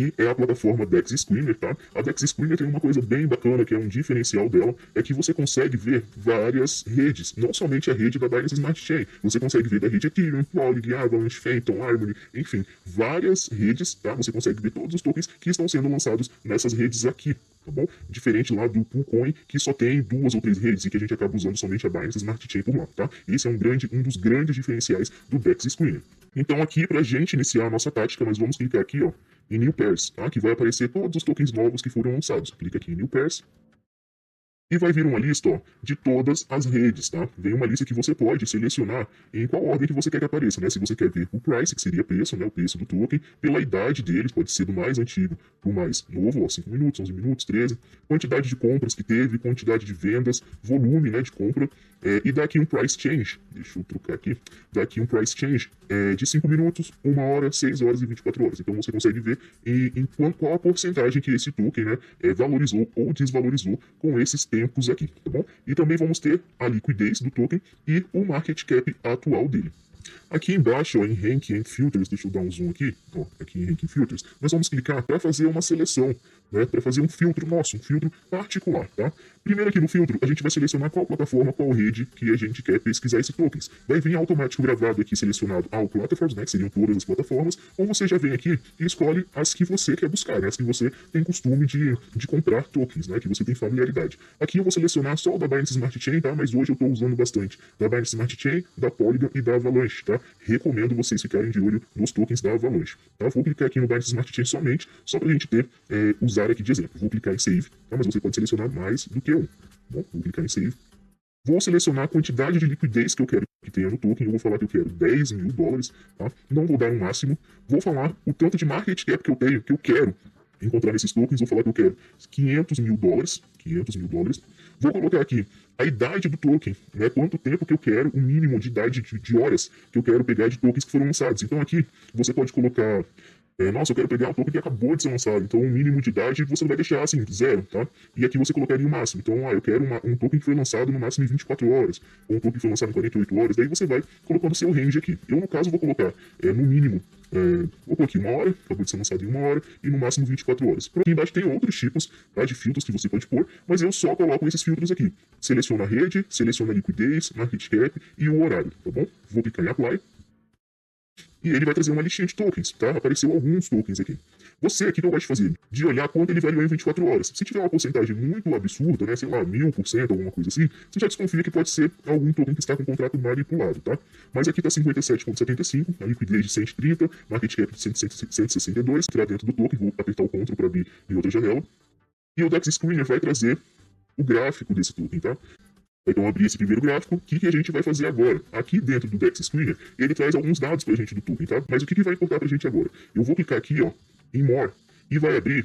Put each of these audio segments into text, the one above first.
que é a plataforma DEX Screener, tá? A DEX Screener tem uma coisa bem bacana, que é um diferencial dela, é que você consegue ver várias redes, não somente a rede da Binance Smart Chain, você consegue ver da rede Ethereum, Polygon, Avalanche, Phantom, Harmony, enfim, várias redes, tá? Você consegue ver todos os tokens que estão sendo lançados nessas redes aqui, tá bom? Diferente lá do Poolcoin, que só tem 2 ou 3 redes e que a gente acaba usando somente a Binance Smart Chain por lá, tá? Esse é um dos grandes diferenciais do DEX Screener. Então aqui, pra gente iniciar a nossa tática, nós vamos clicar aqui, ó, em New Pairs, tá? Que vai aparecer todos os tokens novos que foram lançados. Clica aqui em New Pairs. E vai vir uma lista, ó, de todas as redes, tá? Vem uma lista que você pode selecionar em qual ordem que você quer que apareça, né? Se você quer ver o price, que seria preço, né? O preço do token, pela idade deles, pode ser do mais antigo pro mais novo, ó, 5 minutos, 11 minutos, 13. Quantidade de compras que teve, quantidade de vendas, volume, né, de compra. E dá aqui um price change, deixa eu trocar aqui, dá aqui um price change de 5 minutos, 1 hora, 6 horas e 24 horas. Então você consegue ver qual a porcentagem que esse token, né, valorizou ou desvalorizou com esses tempos aqui, tá bom? E também vamos ter a liquidez do token e o market cap atual dele. Aqui embaixo, ó, em Ranking and Filters, deixa eu dar um zoom aqui, ó, aqui em Ranking Filters, nós vamos clicar para fazer uma seleção, né, para fazer um filtro nosso, um filtro particular, tá? Primeiro aqui no filtro, a gente vai selecionar qual plataforma, qual rede que a gente quer pesquisar esses tokens. Vai vir automático gravado aqui, selecionado all platforms, né, que seriam todas as plataformas, ou você já vem aqui e escolhe as que você quer buscar, né, as que você tem costume de comprar tokens, né, que você tem familiaridade. Aqui eu vou selecionar só o da Binance Smart Chain, tá, mas hoje eu estou usando bastante da Binance Smart Chain, da Polygon e da Avalanche, tá? Recomendo vocês ficarem de olho nos tokens da Avalanche, tá? Vou clicar aqui no Binance Smart Chain somente, só para a gente ter, usar aqui de exemplo. Vou clicar em Save, tá? Mas você pode selecionar mais do que um. Bom, vou clicar em Save. Vou selecionar a quantidade de liquidez que eu quero que tenha no token. Eu vou falar que eu quero 10 mil dólares, tá? Não vou dar um máximo. Vou falar o tanto de market cap que eu tenho, que eu quero encontrar nesses tokens. Vou falar que eu quero 500 mil dólares. 500 mil dólares. Vou colocar aqui a idade do token, né? Quanto tempo que eu quero, o mínimo de idade de horas que eu quero pegar de tokens que foram lançados. Então aqui você pode colocar, nossa, eu quero pegar um token que acabou de ser lançado, então o mínimo de idade você vai deixar assim, 0, tá? E aqui você colocaria o máximo. Então, eu quero um token que foi lançado no máximo em 24 horas, ou um token que foi lançado em 48 horas, daí você vai colocando o seu range aqui. Eu, no caso, vou colocar no mínimo, vou colocar aqui 1 hora, acabou de ser lançado em 1 hora, e no máximo 24 horas. Por aqui embaixo tem outros tipos, tá, de filtros que você pode pôr, mas eu só coloco esses filtros aqui. Seleciona a rede, seleciona a liquidez, market cap e o horário, tá bom? Vou clicar em Apply. E ele vai trazer uma listinha de tokens, tá? Apareceu alguns tokens aqui. Você aqui que eu gosto de fazer, de olhar quanto ele variou em 24 horas. Se tiver uma porcentagem muito absurda, né, sei lá, 1000%, alguma coisa assim, você já desconfia que pode ser algum token que está com o contrato manipulado, tá? Mas aqui tá 57,75, a liquidez de 130, market cap de 162, entrar dentro do token, vou apertar o Ctrl para abrir em outra janela. E o DEX Screener vai trazer o gráfico desse token, tá? Então, abrir esse primeiro gráfico, o que a gente vai fazer agora? Aqui dentro do DEX Screener, ele traz alguns dados para a gente do token, tá? Mas o que vai importar para a gente agora? Eu vou clicar aqui, ó, em More, e vai abrir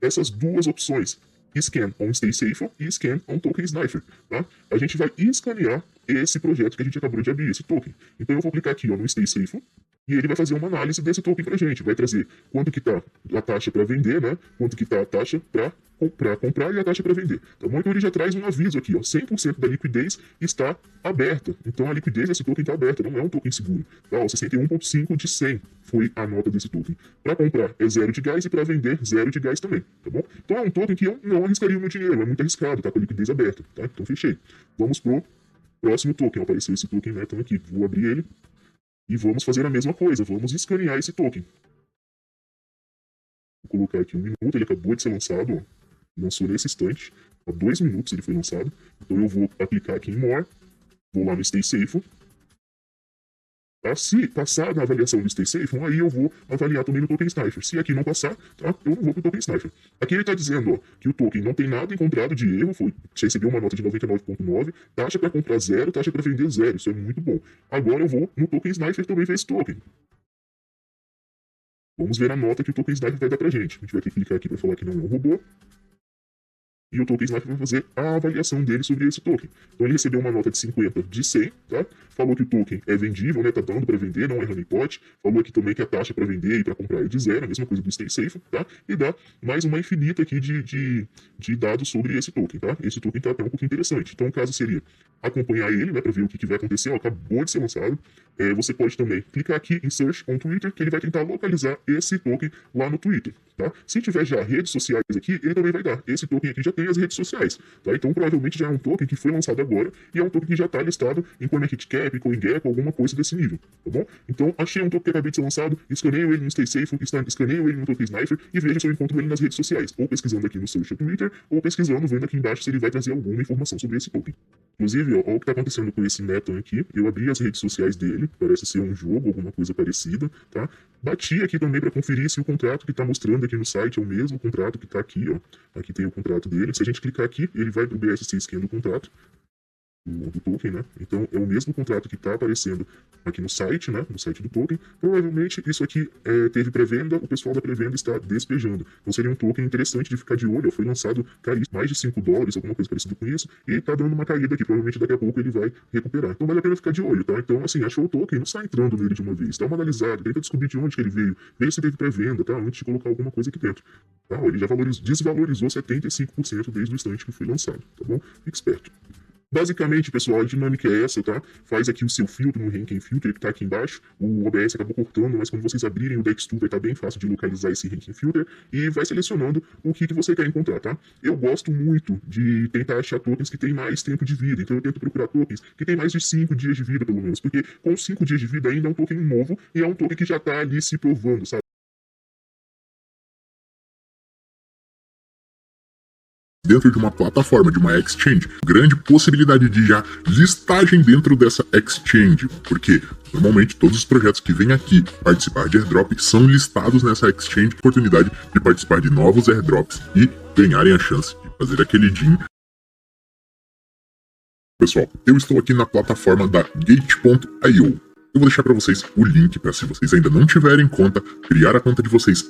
essas duas opções, Scan on Stay Safe e Scan on Token Sniper, tá? A gente vai escanear esse projeto que a gente acabou de abrir, esse token. Então, eu vou clicar aqui, ó, no Stay Safe, e ele vai fazer uma análise desse token pra gente. Vai trazer quanto que tá a taxa para vender, né? Quanto que tá a taxa para comprar e a taxa para vender. Tá bom? Então ele já traz um aviso aqui, ó. 100% da liquidez está aberta. Então a liquidez desse token está aberta, não é um token seguro. Tá? Ó, 61,5 de 100 foi a nota desse token. Para comprar é 0 de gás e para vender 0 de gás também. Tá bom? Então é um token que eu não arriscaria o meu dinheiro. É muito arriscado, tá? Com a liquidez aberta. Tá? Então fechei. Vamos pro próximo token. Apareceu esse token, né? Então aqui, vou abrir ele. E vamos fazer a mesma coisa, vamos escanear esse token. Vou colocar aqui 1 minuto, ele acabou de ser lançado, ó. Lançou nesse instante, há 2 minutos ele foi lançado. Então eu vou aplicar aqui em More, vou lá no Stay Safe. Tá? Se passar na avaliação do Stay Safe, aí eu vou avaliar também no Token Sniper. Se aqui não passar, tá? Eu não vou pro Token Sniper. Aqui ele está dizendo, ó, que o token não tem nada encontrado de erro, recebeu uma nota de 99,9, taxa para comprar 0, taxa para vender 0, isso é muito bom. Agora eu vou no Token Sniper também ver esse token. Vamos ver a nota que o Token Sniper vai dar pra gente. A gente vai ter que clicar aqui para falar que não é um robô. e o Token Sniper vai fazer a avaliação dele sobre esse token. Então ele recebeu uma nota de 50 de 100, tá? Falou que o token é vendível, né? Tá dando para vender, não é honeypot. Falou aqui também que a taxa para vender e para comprar é de zero, a mesma coisa do Stay Safe, tá? E dá mais uma infinita aqui de dados sobre esse token, tá? Esse token tá até um pouquinho interessante. Então o caso seria acompanhar ele, né? Para ver o que vai acontecer. Ó, acabou de ser lançado. Você pode também clicar aqui em Search on Twitter, que ele vai tentar localizar esse token lá no Twitter, tá? Se tiver já redes sociais aqui, ele também vai dar. Esse token aqui já tem as redes sociais, tá? Então provavelmente já é um token que foi lançado agora e é um token que já está listado em CoinMarketCap, CoinGecko, alguma coisa desse nível, tá bom? Então achei um token que acabei de ser lançado, escaneio ele no Stay Safe, escaneio ele no Token Sniper e vejo se eu encontro ele nas redes sociais, ou pesquisando aqui no Search on Twitter, ou pesquisando, vendo aqui embaixo se ele vai trazer alguma informação sobre esse token. Inclusive, ó, o que está acontecendo com esse Meton aqui, eu abri as redes sociais dele, parece ser um jogo, alguma coisa parecida, tá? Bati aqui também para conferir se o contrato que está mostrando aqui no site é o mesmo contrato que está aqui, ó. Aqui tem o contrato dele. Se a gente clicar aqui, ele vai para o BSC Scan do contrato, do token, né? Então é o mesmo contrato que está aparecendo aqui no site, né? No site do token. Provavelmente isso aqui teve pré-venda, o pessoal da pré-venda está despejando. Então seria um token interessante de ficar de olho. Foi lançado caríssimo, mais de $5, alguma coisa parecida com isso, e está dando uma caída aqui. Provavelmente daqui a pouco ele vai recuperar. Então vale a pena ficar de olho, tá? Então, assim, achou o token, não sai entrando nele de uma vez. Dá uma analisada, tenta descobrir de onde que ele veio, veja se teve pré-venda, tá? Antes de colocar alguma coisa aqui dentro. Tá? Ele já desvalorizou 75% desde o instante que foi lançado, tá bom? Fique esperto. Basicamente, pessoal, a dinâmica é essa, tá? Faz aqui o seu filtro no Ranking Filter, que tá aqui embaixo. O OBS acabou cortando, mas quando vocês abrirem o DexTool vai estar bem fácil de localizar esse Ranking Filter e vai selecionando o que você quer encontrar, tá? Eu gosto muito de tentar achar tokens que tem mais tempo de vida, então eu tento procurar tokens que tem mais de 5 dias de vida, pelo menos, porque com 5 dias de vida ainda é um token novo e é um token que já tá ali se provando, sabe? Dentro de uma plataforma, de uma exchange, grande possibilidade de já listagem dentro dessa exchange, porque normalmente todos os projetos que vêm aqui participar de airdrop são listados nessa exchange, oportunidade de participar de novos airdrops e ganharem a chance de fazer aquele DIN. Pessoal, eu estou aqui na plataforma da Gate.io. Eu vou deixar para vocês o link para, se vocês ainda não tiverem conta, criar a conta de vocês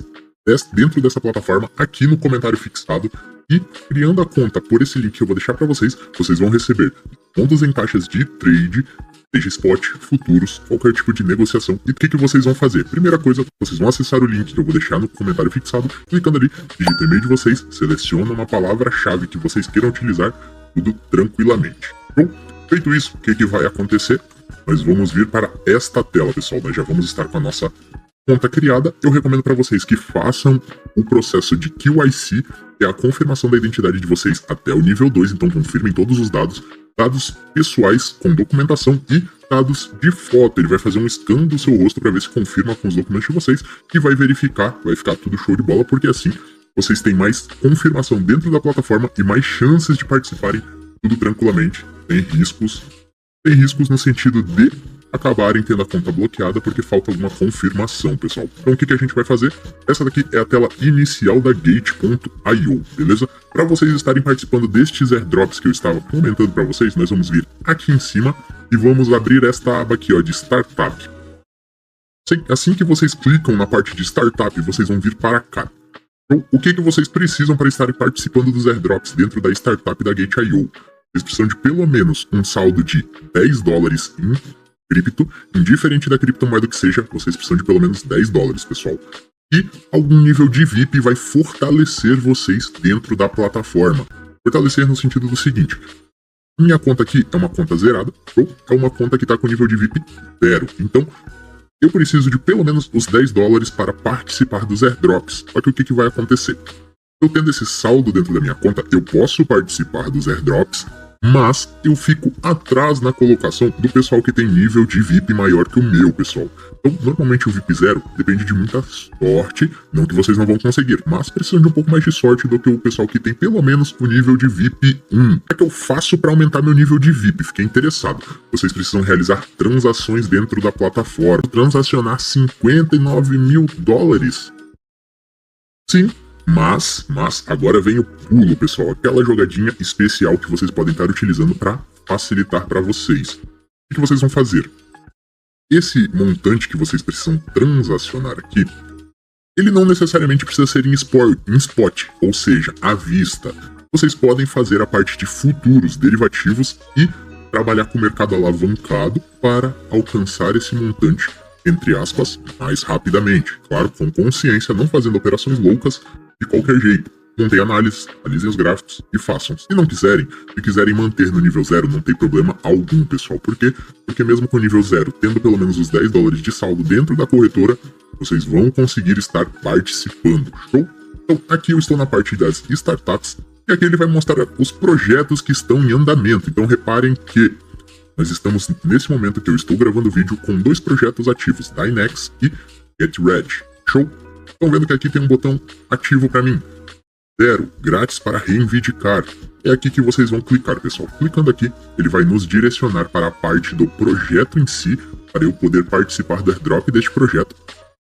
dentro dessa plataforma aqui no comentário fixado. E criando a conta por esse link que eu vou deixar para vocês, vocês vão receber pontos em taxas de trade, seja spot, futuros, qualquer tipo de negociação. E o que vocês vão fazer? Primeira coisa, vocês vão acessar o link que eu vou deixar no comentário fixado, clicando ali, digita o e-mail de vocês, seleciona uma palavra-chave que vocês queiram utilizar, tudo tranquilamente. Bom, feito isso, o que vai acontecer? Nós vamos vir para esta tela, pessoal. Nós já vamos estar com a nossa conta criada. Eu recomendo para vocês que façam o processo de QIC, que é a confirmação da identidade de vocês até o nível 2, então confirmem todos os dados pessoais com documentação e dados de foto. Ele vai fazer um scan do seu rosto para ver se confirma com os documentos de vocês e vai verificar, vai ficar tudo show de bola, porque assim vocês têm mais confirmação dentro da plataforma e mais chances de participarem tudo tranquilamente. Tem riscos no sentido de acabarem tendo a conta bloqueada porque falta alguma confirmação, pessoal. Então o que a gente vai fazer? Essa daqui é a tela inicial da Gate.io, beleza? Para vocês estarem participando destes airdrops que eu estava comentando para vocês, nós vamos vir aqui em cima e vamos abrir esta aba aqui, ó, de Startup. Assim que vocês clicam na parte de Startup, vocês vão vir para cá. Então, o que vocês precisam para estarem participando dos airdrops dentro da Startup da Gate.io? Vocês precisam de pelo menos um saldo de $10 em cripto, indiferente da criptomoeda que seja, vocês precisam de pelo menos $10, pessoal. E algum nível de VIP vai fortalecer vocês dentro da plataforma. Fortalecer no sentido do seguinte: minha conta aqui é uma conta zerada, ou é uma conta que está com nível de VIP 0. Então, eu preciso de pelo menos os $10 para participar dos airdrops. Só que o que vai acontecer? Eu tendo esse saldo dentro da minha conta, eu posso participar dos airdrops, mas eu fico atrás na colocação do pessoal que tem nível de VIP maior que o meu, pessoal. Então, normalmente o VIP 0 depende de muita sorte, não que vocês não vão conseguir, mas precisam de um pouco mais de sorte do que o pessoal que tem pelo menos o nível de VIP 1. O que eu faço para aumentar meu nível de VIP? Fiquei interessado. Vocês precisam realizar transações dentro da plataforma. Transacionar $59 mil. Sim. Mas agora vem o pulo, pessoal, aquela jogadinha especial que vocês podem estar utilizando para facilitar para vocês. O que vocês vão fazer? Esse montante que vocês precisam transacionar aqui, ele não necessariamente precisa ser em spot, ou seja, à vista. vocês podem fazer a parte de futuros, derivativos e trabalhar com o mercado alavancado para alcançar esse montante, entre aspas, mais rapidamente. Claro, com consciência, não fazendo operações loucas de qualquer jeito. Montem análises, analisem os gráficos e façam. Se não quiserem, se quiserem manter no nível 0, não tem problema algum, pessoal. Por quê? Porque mesmo com o nível 0, tendo pelo menos os $10 de saldo dentro da corretora, vocês vão conseguir estar participando. Show? Então, aqui eu estou na parte das startups, e aqui ele vai mostrar os projetos que estão em andamento. Então reparem que nós estamos, nesse momento que eu estou gravando o vídeo, com 2 projetos ativos, Dynex e GetRed. Show? Estão vendo que aqui tem um botão ativo para mim. 0, grátis para reivindicar. É aqui que vocês vão clicar, pessoal. Clicando aqui, ele vai nos direcionar para a parte do projeto em si, para eu poder participar do airdrop deste projeto.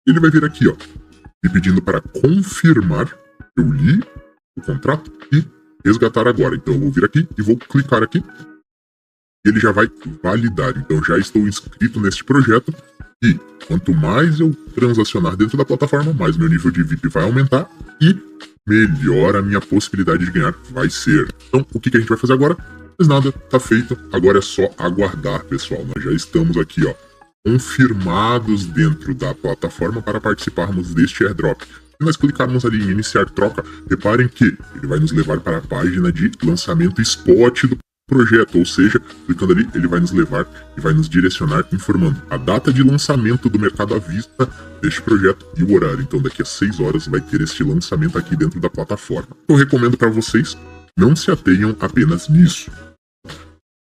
Ele vai vir aqui, ó, me pedindo para confirmar. Eu li o contrato e resgatar agora. Então eu vou vir aqui e vou clicar aqui. E ele já vai validar. Então já estou inscrito neste projeto. E quanto mais eu transacionar dentro da plataforma, mais meu nível de VIP vai aumentar e melhor a minha possibilidade de ganhar vai ser. Então o que a gente vai fazer agora? Mas nada, tá feito. Agora é só aguardar, pessoal. Nós já estamos aqui, ó, confirmados dentro da plataforma para participarmos deste airdrop. Se nós clicarmos ali em iniciar troca, reparem que ele vai nos levar para a página de lançamento spot do projeto, ou seja, clicando ali, ele vai nos levar e vai nos direcionar informando a data de lançamento do mercado à vista deste projeto e o horário. Então daqui a 6 horas vai ter este lançamento aqui dentro da plataforma. Eu recomendo para vocês, não se atenham apenas nisso.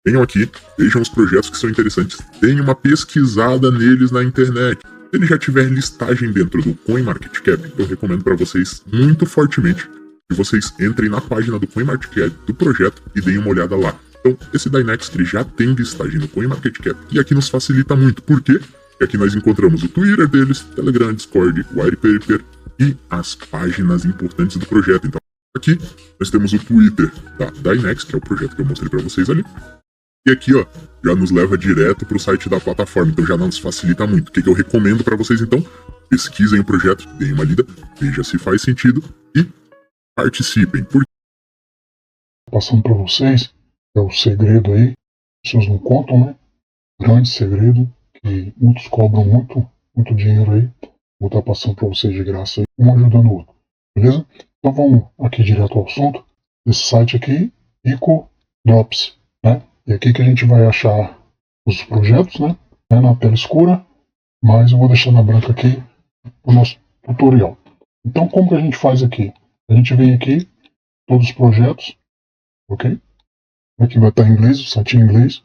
Venham aqui, vejam os projetos que são interessantes, deem uma pesquisada neles na internet. Se ele já tiver listagem dentro do CoinMarketCap, eu recomendo para vocês muito fortemente que vocês entrem na página do CoinMarketCap do projeto e deem uma olhada lá. Então, esse Dynex ele já tem listagem no CoinMarketCap e aqui nos facilita muito. Por quê? Porque aqui nós encontramos o Twitter deles, Telegram, Discord, Wirepaper e as páginas importantes do projeto. Então, aqui nós temos o Twitter da Dynex, que é o projeto que eu mostrei para vocês ali. E aqui, ó, já nos leva direto para o site da plataforma, então já nos facilita muito. O que eu recomendo para vocês, então? Pesquisem o projeto, deem uma lida, veja se faz sentido e participem. Passando para vocês, é o segredo aí, as pessoas não contam, né? Grande segredo, que muitos cobram muito dinheiro aí. Vou estar passando para vocês de graça aí, um ajudando o outro, beleza? Então vamos aqui direto ao assunto, desse site aqui, EcoDrops, né? E aqui que a gente vai achar os projetos, né? Na tela escura, mas eu vou deixar na branca aqui o nosso tutorial. Então, como que a gente faz aqui? A gente vem aqui, todos os projetos, ok? Aqui vai estar em inglês, o site em inglês,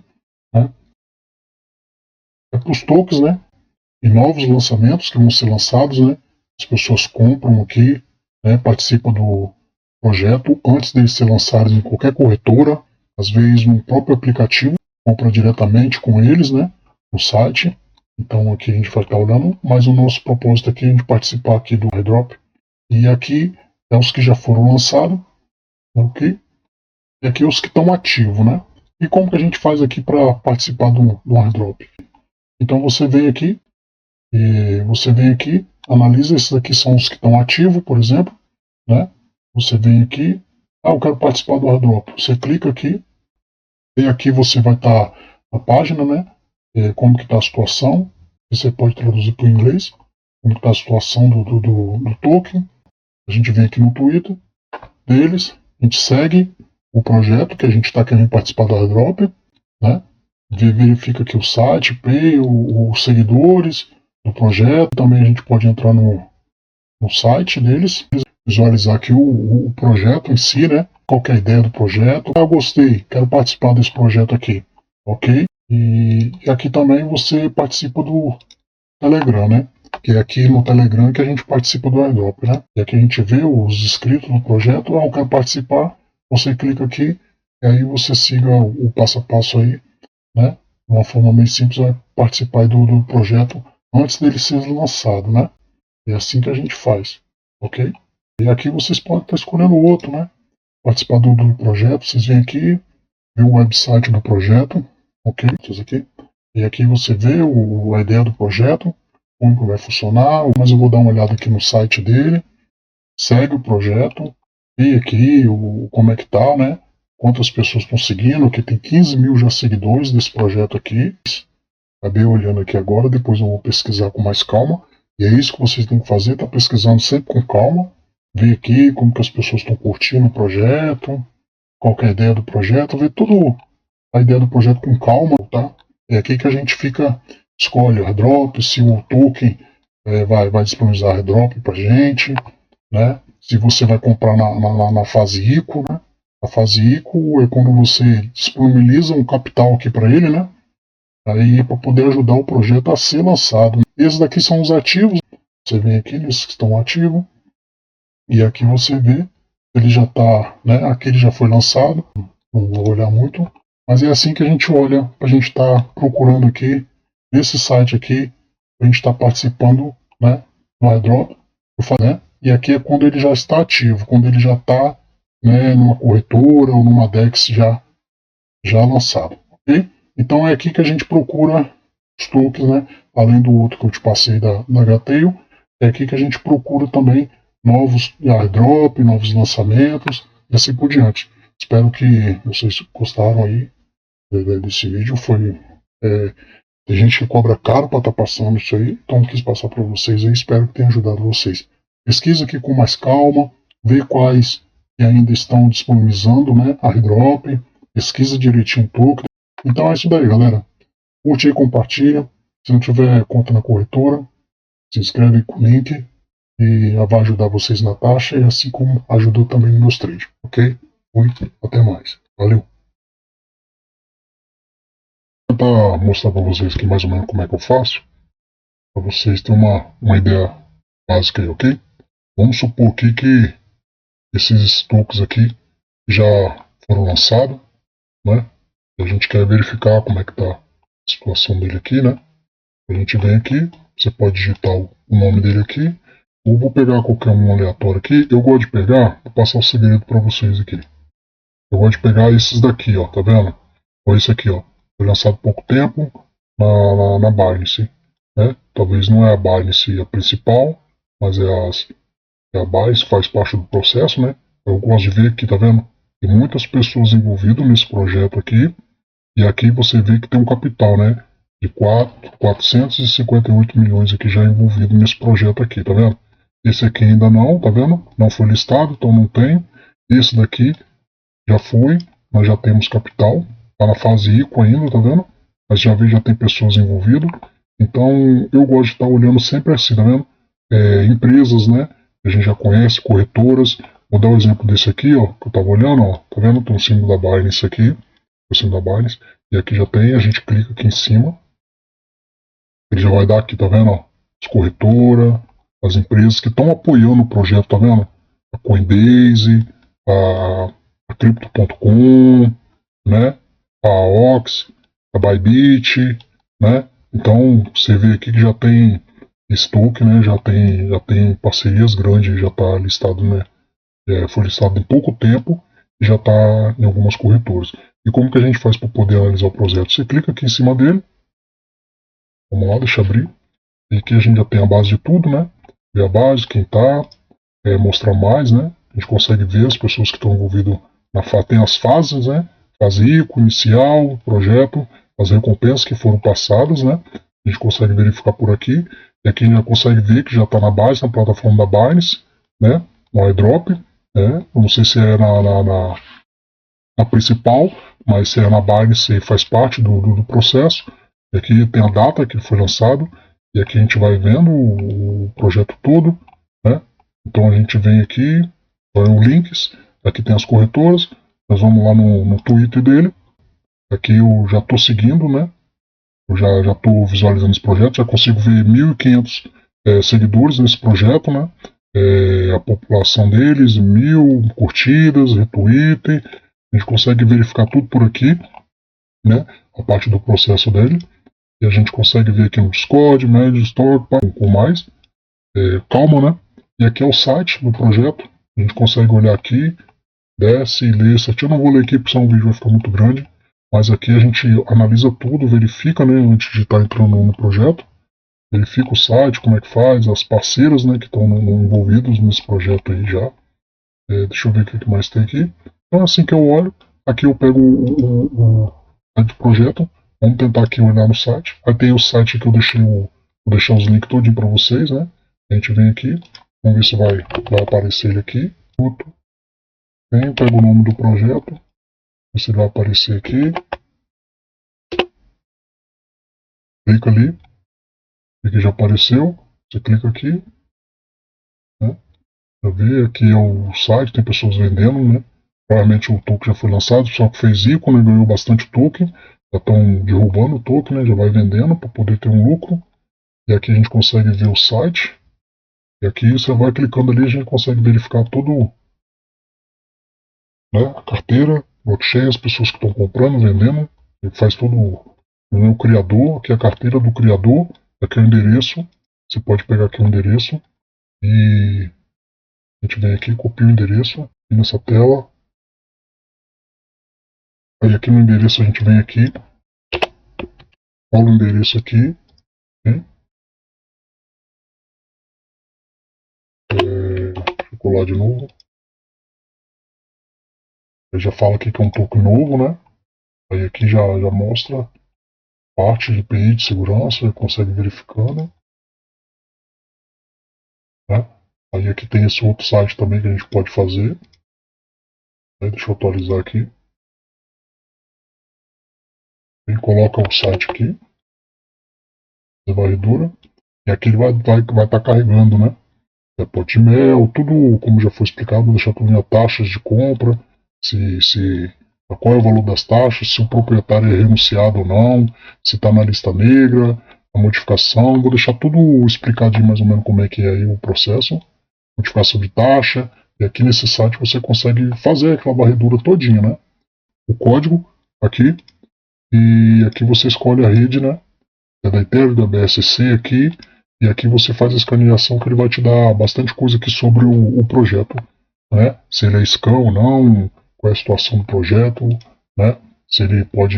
né? É para os tokens, né? E novos lançamentos que vão ser lançados, né? As pessoas compram aqui, né? Participam do projeto antes deles ser lançados em qualquer corretora. Às vezes no próprio aplicativo, compra diretamente com eles, né, no site. Então aqui a gente vai estar olhando, mas o nosso propósito aqui é a gente participar aqui do airdrop. E aqui é os que já foram lançados, ok? E aqui os que estão ativos, né? E como que a gente faz aqui para participar do airdrop? Então você vem aqui, analisa, esses aqui são os que estão ativos, por exemplo, né? Você vem aqui, eu quero participar do airdrop. Você clica aqui. E aqui você vai estar na página, né? Como que está a situação. Você pode traduzir para o inglês. Como que está a situação do token. A gente vem aqui no Twitter deles. A gente segue o projeto que a gente está querendo participar do airdrop, né? Verifica aqui o site, Pay, os seguidores do projeto. Também a gente pode entrar no site deles. Visualizar aqui o projeto em si, né? Qual que é a ideia do projeto. Eu gostei, quero participar desse projeto aqui, ok? E aqui também você participa do Telegram, né? Que é aqui no Telegram que a gente participa do airdrop, né? E aqui a gente vê os inscritos do projeto. Eu quero participar, você clica aqui e aí você siga o passo a passo aí, né? De uma forma bem simples, vai participar aí do projeto antes dele ser lançado, né? É assim que a gente faz, ok? E aqui vocês podem estar escolhendo o outro, né? Participar do projeto, vocês vêm aqui, vê o website do projeto, ok? Aqui. E aqui você vê a ideia do projeto, como que vai funcionar, mas eu vou dar uma olhada aqui no site dele, segue o projeto, ver aqui como é que tá, né? Quantas pessoas estão seguindo, que tem 15 mil já seguidores desse projeto aqui. Acabei olhando aqui agora, depois eu vou pesquisar com mais calma. E é isso que vocês têm que fazer, tá pesquisando sempre com calma. Ver aqui como que as pessoas estão curtindo o projeto, qual que é a ideia do projeto, ver tudo a ideia do projeto com calma, tá? É aqui que a gente escolhe airdrop, se o token vai disponibilizar airdrop pra gente, né? Se você vai comprar na fase ICO, né? A fase ICO é quando você disponibiliza um capital aqui para ele, né? Aí para poder ajudar o projeto a ser lançado. Esses daqui são os ativos. Você vem aqui, eles estão ativos. E aqui você vê, ele já está, né? Aqui ele já foi lançado. Não vou olhar muito. Mas é assim que a gente olha, a gente está procurando aqui, nesse site aqui, a gente está participando, né? No airdrop, né? E aqui é quando ele já está ativo, quando ele já está, né, numa corretora ou numa DEX já lançado, ok? Então é aqui que a gente procura os tokens, né? Além do outro que eu te passei da Gatail, é aqui que a gente procura também novos airdrop, novos lançamentos e assim por diante. Espero que vocês gostaram aí desse vídeo. Tem gente que cobra caro para estar passando isso aí, então eu quis passar para vocês aí, espero que tenha ajudado vocês. Pesquisa aqui com mais calma, vê quais que ainda estão disponibilizando, né, airdrop, pesquisa direitinho o token. Então é isso daí, galera. Curte aí, compartilha. Se não tiver conta na corretora, se inscreve com o link e vai ajudar vocês na taxa e assim como ajudou também nos meus trades, ok? Fui, até mais. Valeu! Vou tentar mostrar para vocês aqui mais ou menos como é que eu faço, para vocês terem uma ideia básica aí, ok? Vamos supor aqui que esses tokens aqui já foram lançados, né? A gente quer verificar como é que tá a situação dele aqui, né? A gente vem aqui, você pode digitar o nome dele aqui, ou vou pegar qualquer um aleatório aqui. Eu gosto de pegar, vou passar o segredo para vocês aqui. Eu gosto de pegar esses daqui, ó, tá vendo? Ou esse aqui, ó, foi lançado há pouco tempo na Binance, né? Talvez não é a Binance a principal, mas é a Binance, faz parte do processo, né? Eu gosto de ver aqui, tá vendo? Tem muitas pessoas envolvidas nesse projeto aqui. E aqui você vê que tem um capital, né? De 458 milhões aqui já envolvido nesse projeto aqui, tá vendo? Esse aqui ainda não, tá vendo? Não foi listado, então não tem. Esse daqui já foi, nós já temos capital. Tá na fase ICO ainda, tá vendo? Mas já tem pessoas envolvidas. Então eu gosto de estar olhando sempre assim, tá vendo? Empresas, né? A gente já conhece, corretoras. Vou dar o exemplo desse aqui, ó, que eu tava olhando, ó. Tá vendo? Tem um símbolo da Binance aqui. O símbolo da Binance. E aqui já tem, a gente clica aqui em cima. Ele já vai dar aqui, tá vendo? Ó, as corretoras, as empresas que estão apoiando o projeto, tá vendo? A Coinbase, a Crypto.com, né? A Ox, a Bybit, né? Então você vê aqui que já tem esse token, né? Já tem parcerias grandes, já está listado, né? Foi listado em pouco tempo e já está em algumas corretoras. E como que a gente faz para poder analisar o projeto? Você clica aqui em cima dele. Vamos lá, deixa eu abrir. E aqui a gente já tem a base de tudo, né? Ver a base, quem tá, mostrar mais, né? A gente consegue ver as pessoas que estão envolvidas tem as fases, né? Fase ICO, inicial, projeto, as recompensas que foram passadas, né? A gente consegue verificar por aqui. E aqui a gente já consegue ver que já está na base, na plataforma da Binance, né? No airdrop, né? Eu não sei se é na principal, mas se é na Binance faz parte do processo. E aqui tem a data que foi lançado, e aqui a gente vai vendo o projeto todo, né? Então a gente vem aqui, vai os links, aqui tem as corretoras, nós vamos lá no Twitter dele, aqui eu já estou seguindo, né? Eu já estou visualizando esse projeto, já consigo ver 1.500 seguidores nesse projeto, né? A população deles, 1.000 curtidas, retweet, a gente consegue verificar tudo por aqui, né? A parte do processo dele. E a gente consegue ver aqui no Discord, Médio, Store, com mais. Calma, né? E aqui é o site do projeto. A gente consegue olhar aqui, desce e lê certinho. Eu não vou ler aqui porque senão o vídeo vai ficar muito grande. Mas aqui a gente analisa tudo, verifica, né? Antes de estar entrando no projeto. Verifica o site, como é que faz, as parceiras, né? Que estão envolvidos nesse projeto aí já. Deixa eu ver o que mais tem aqui. Então assim que eu olho, aqui eu pego o site do projeto. Vamos tentar aqui olhar no site. Aí tem o site que eu deixei vou deixar os links todinho para vocês, né? A gente vem aqui, vamos ver se vai aparecer ele aqui. Vem, pego o nome do projeto, ver se vai aparecer aqui. Clica ali, aqui já apareceu. Você clica aqui, né? Já vê, aqui é o site, tem pessoas vendendo, né? Provavelmente o token já foi lançado, o pessoal que fez ícone ganhou bastante token. Já estão derrubando o token, né? Já vai vendendo para poder ter um lucro. E aqui a gente consegue ver o site. E aqui você vai clicando ali, a gente consegue verificar todo, né, a carteira, blockchain, as pessoas que estão comprando, vendendo. Ele faz todo o criador, aqui é a carteira do criador, aqui é o endereço. Você pode pegar aqui o endereço e a gente vem aqui, copia o endereço aqui nessa tela. Aí aqui no endereço a gente vem aqui, cola o endereço aqui. Né? Deixa eu colar de novo. Ele já fala aqui que é um token novo, né? Aí aqui já mostra parte de API de segurança, você consegue verificando. Né? Aí aqui tem esse outro site também que a gente pode fazer. Deixa eu atualizar aqui. Ele coloca o site aqui. A varredura. E aqui ele vai estar carregando, né? Pote de mel, tudo como já foi explicado, vou deixar tudo em taxas de compra, qual é o valor das taxas, se o proprietário é renunciado ou não, se está na lista negra, a modificação, vou deixar tudo explicadinho mais ou menos como é que é aí o processo, modificação de taxa, e aqui nesse site você consegue fazer aquela varredura todinha, né? O código aqui, e aqui você escolhe a rede, né? É da Ethereum, da BSC aqui, e aqui você faz a escaneação que ele vai te dar bastante coisa aqui sobre o projeto, né? Se ele é scam ou não, qual é a situação do projeto, né? Se ele pode,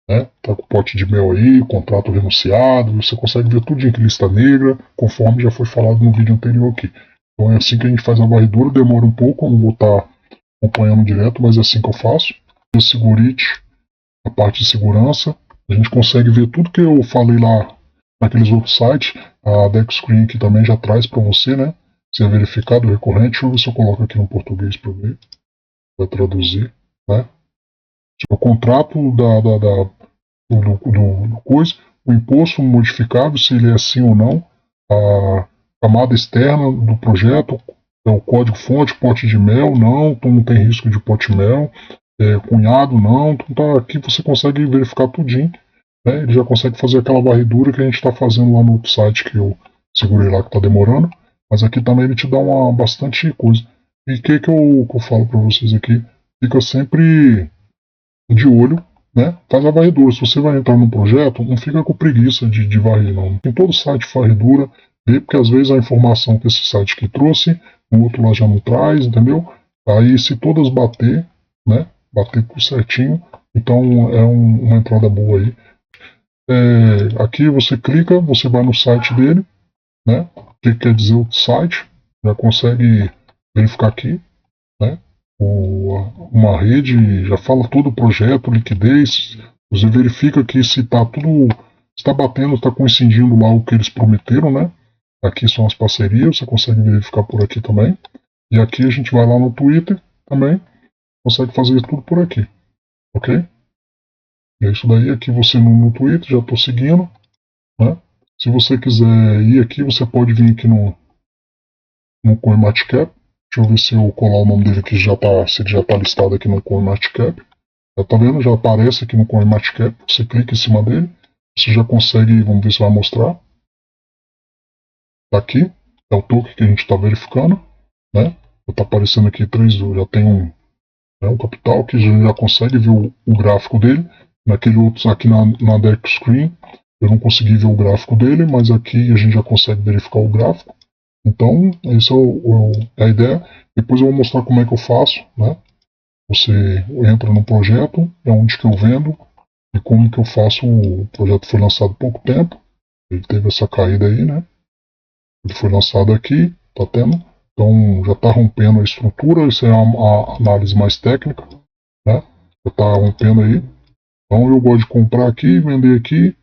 né, tá com pote de mel aí, contrato renunciado, você consegue ver tudo em lista negra, conforme já foi falado no vídeo anterior aqui. Então é assim que a gente faz a varredura, demora um pouco, eu não vou estar acompanhando direto, mas é assim que eu faço. O Security, a parte de segurança, a gente consegue ver tudo que eu falei lá naqueles outros sites. A DexScreen aqui também já traz para você, né? Se é verificado recorrente. Deixa eu ver se eu coloco aqui no português para ver. Vai traduzir, né? O contrato do coisa, o imposto modificável, se ele é sim ou não, a camada externa do projeto, o código fonte, pote de mel, não, então não tem risco de pote de mel, cunhado, não, então tá, aqui você consegue verificar tudinho. Né? Ele já consegue fazer aquela varredura que a gente está fazendo lá no outro site que eu segurei lá que está demorando, mas aqui também ele te dá bastante coisa. E o que eu falo para vocês aqui? Fica sempre de olho, né? Faz a varredura. Se você vai entrar num projeto, não fica com preguiça de varrer, não. Tem todo site varredura, vê, porque às vezes a informação que esse site que trouxe, o outro lá já não traz, entendeu? Aí se todas bater, né? Bater tudo certinho, então é uma entrada boa aí. Aqui você clica, você vai no site dele, né? O que quer dizer o site? Já consegue verificar aqui, né? Uma rede, já fala todo o projeto, liquidez. Você verifica que se está tudo, está batendo, está coincidindo lá o que eles prometeram, né? Aqui são as parcerias, você consegue verificar por aqui também. E aqui a gente vai lá no Twitter também, consegue fazer tudo por aqui, ok? É isso daí, aqui você no Twitter, já estou seguindo, né? Se você quiser ir aqui, você pode vir aqui no CoinMarketCap. Deixa eu ver se eu colar o nome dele aqui, se ele já está listado aqui no CoinMarketCap. Já tá vendo? Já aparece aqui no CoinMarketCap. Você clica em cima dele, você já consegue, vamos ver se vai mostrar. Tá aqui, é o token que a gente está verificando, né? Já está aparecendo aqui já tem um capital que a gente já consegue ver o gráfico dele. Naquele outro aqui na DexScreen eu não consegui ver o gráfico dele, mas aqui a gente já consegue verificar o gráfico. Então, essa é a ideia. Depois eu vou mostrar como é que eu faço, né? Você entra no projeto, é onde que eu vendo e como que eu faço. O projeto foi lançado há pouco tempo, ele teve essa caída aí, né? Ele foi lançado aqui, tá tendo. Então já está rompendo a estrutura, isso é a análise mais técnica, né? Já está rompendo aí. Então eu gosto de comprar aqui, vender aqui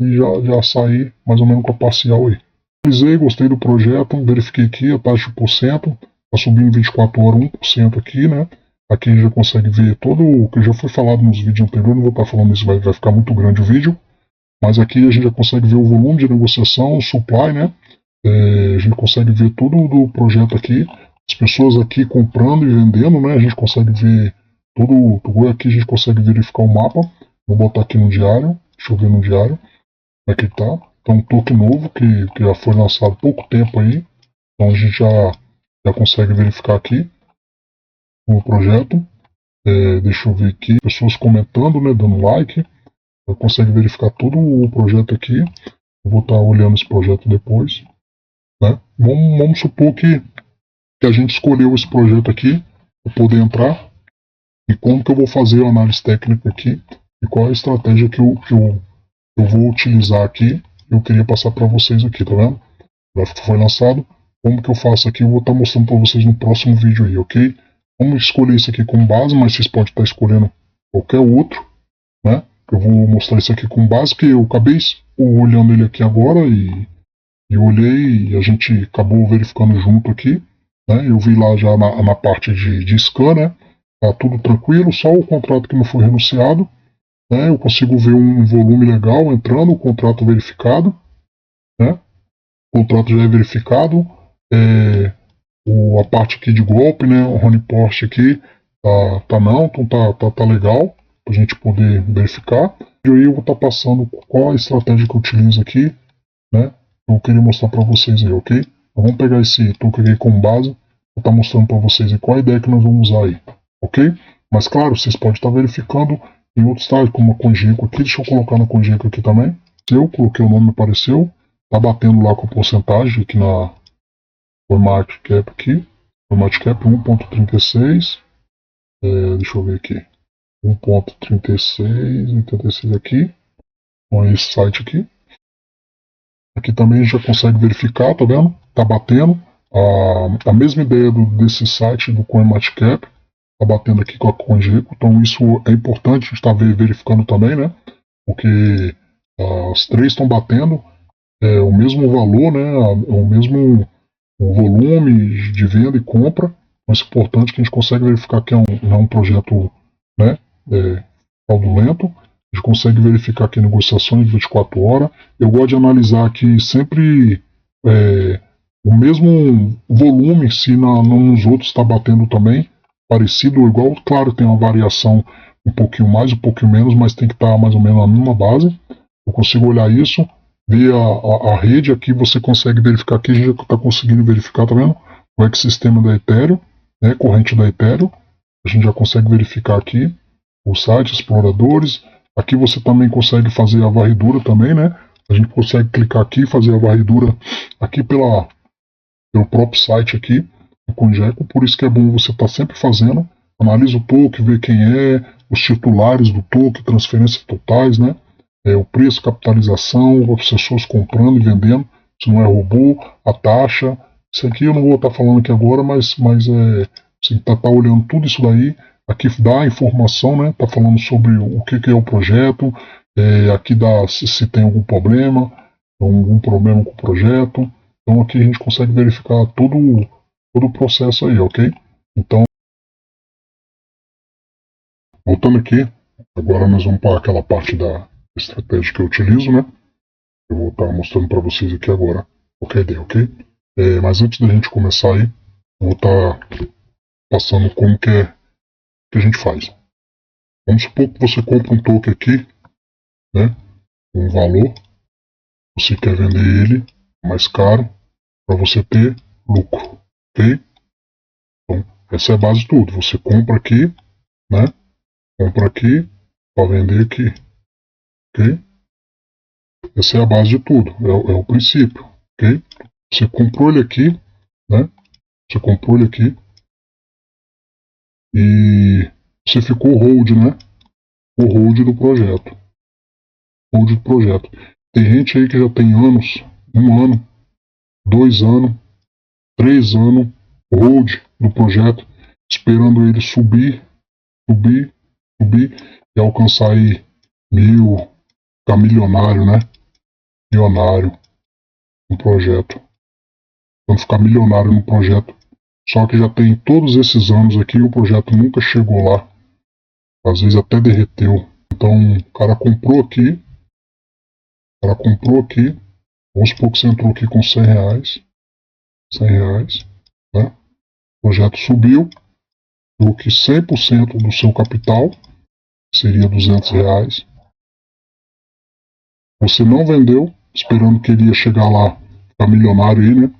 e já sair mais ou menos com a parcial aí. Analisei, gostei do projeto, verifiquei aqui a taxa de porcento, está subindo 24 horas 1% aqui, né? Aqui a gente já consegue ver todo o que já foi falado nos vídeos anteriores, não vou estar falando isso, vai ficar muito grande o vídeo. Mas aqui a gente já consegue ver o volume de negociação, o supply, né? A gente consegue ver tudo do projeto aqui, as pessoas aqui comprando e vendendo, né? A gente consegue ver tudo aqui, a gente consegue verificar o mapa. Vou botar aqui no diário, deixa eu ver no diário como é que tá. Então um token novo que já foi lançado há pouco tempo aí, então a gente já consegue verificar aqui o projeto. Deixa eu ver aqui, pessoas comentando, né? Dando like. Consegue verificar todo o projeto aqui. Eu vou estar olhando esse projeto depois, né? Vamos supor que a gente escolheu esse projeto aqui para poder entrar. E como que eu vou fazer a análise técnica aqui e qual é a estratégia que eu vou utilizar aqui. Eu queria passar para vocês aqui, tá vendo? Já foi lançado. Como que eu faço aqui, eu vou estar mostrando para vocês no próximo vídeo aí, ok? Vamos escolher isso aqui como base, mas vocês podem estar escolhendo qualquer outro, né? Eu vou mostrar isso aqui com base, que eu acabei olhando ele aqui agora e olhei e a gente acabou verificando junto aqui, né? Eu vi lá já na parte de scan, né? Tá tudo tranquilo, só o contrato que não foi renunciado, né? Eu consigo ver um volume legal entrando, o contrato verificado, né? O contrato já é verificado, a parte aqui de golpe, né? O honeypot aqui tá não, então tá legal para a gente poder verificar. E aí eu vou estar passando qual a estratégia que eu utilizo aqui, né? Eu queria mostrar para vocês aí, ok? Então, vamos pegar esse token aqui como base, vou estar mostrando para vocês aí qual a ideia que nós vamos usar aí, ok? Mas claro, vocês podem estar verificando em outros sites, como a CoinGecko aqui, deixa eu colocar na CoinGecko aqui também. Eu coloquei o nome, apareceu, tá batendo lá com a porcentagem aqui na CoinMarketCap aqui, CoinMarketCap 1.36, deixa eu ver aqui. 1.3686 aqui, com esse site aqui. Aqui também já consegue verificar, tá vendo? Tá batendo. A mesma ideia desse site do CoinMarketCap, tá batendo aqui com a CoinGecko, então isso é importante a gente estar verificando também, né? Porque as três estão batendo o mesmo valor, né? O mesmo volume de venda e compra, mas é importante que a gente consegue verificar que não é um projeto, né? Fraudulento. A gente consegue verificar aqui negociações de 24 horas. Eu gosto de analisar aqui sempre o mesmo volume, se nos outros está batendo também, parecido ou igual. Claro, tem uma variação um pouquinho mais, um pouquinho menos, mas tem que estar mais ou menos na mesma base. Eu consigo olhar isso, ver a rede aqui, você consegue verificar aqui, a gente já está conseguindo verificar, tá vendo? O ecossistema da Ethereum, né, corrente da Ethereum, a gente já consegue verificar aqui o site, exploradores. Aqui você também consegue fazer a varredura também, né? A gente consegue clicar aqui e fazer a varredura aqui pelo próprio site aqui, do CoinGecko. Por isso que é bom você estar sempre fazendo. Analisa o token, vê quem é, os titulares do token, transferências totais, né? O preço, capitalização, as pessoas comprando e vendendo, se não é robô, a taxa. Isso aqui eu não vou estar falando aqui agora, mas você tá olhando tudo isso daí. Aqui dá a informação, né? Tá falando sobre o que é o projeto. Aqui dá se tem algum problema com o projeto. Então aqui a gente consegue verificar todo o processo aí, ok? Então, voltando aqui, agora nós vamos para aquela parte da estratégia que eu utilizo, né? Eu vou estar mostrando para vocês aqui agora qualquer ideia, ok? Mas antes da gente começar aí, eu vou estar passando como que a gente faz. Vamos supor que você compra um token aqui, né? Um valor, você quer vender ele mais caro para você ter lucro, ok? Então, essa é a base de tudo. Você compra aqui, né? Compra aqui para vender aqui, ok? Essa é a base de tudo, é o princípio, ok? Você comprou ele aqui, né? Você comprou ele aqui e você ficou hold, né? O hold do projeto. Hold do projeto. Tem gente aí que já tem anos, 1 ano, 2 anos, 3 anos, hold do projeto, esperando ele subir e alcançar aí 1.000, ficar milionário, né? Milionário no projeto. Quando ficar milionário no projeto. Só que já tem todos esses anos aqui e o projeto nunca chegou lá. Às vezes até derreteu. Então o cara comprou aqui. Vamos supor que você entrou aqui com R$100. Né? O projeto subiu. Deu aqui 100% do seu capital. Seria R$200. Você não vendeu, esperando que ele ia chegar lá, ficar milionário aí, né?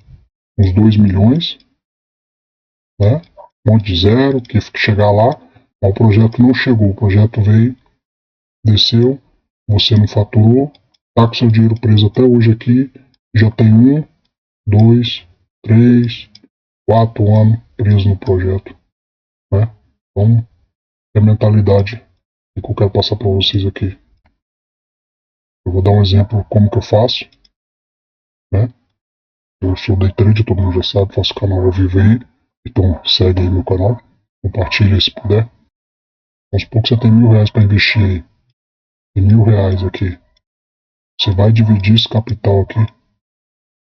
Uns 2 milhões. Né? Um monte de zero, que chegar lá. Mas o projeto não chegou. O projeto veio, desceu, você não faturou, tá com seu dinheiro preso até hoje aqui. Já tem 1, 2, 3, 4 anos preso no projeto. Né? Então, é a mentalidade que eu quero passar para vocês aqui. Eu vou dar um exemplo como que eu faço. Né? Eu sou day trader, todo mundo já sabe, faço canal ao vivo aí. Então segue aí meu canal, compartilha se puder. Vamos supor que você tem R$1.000 para investir aí. Tem R$1.000 aqui. Você vai dividir esse capital aqui em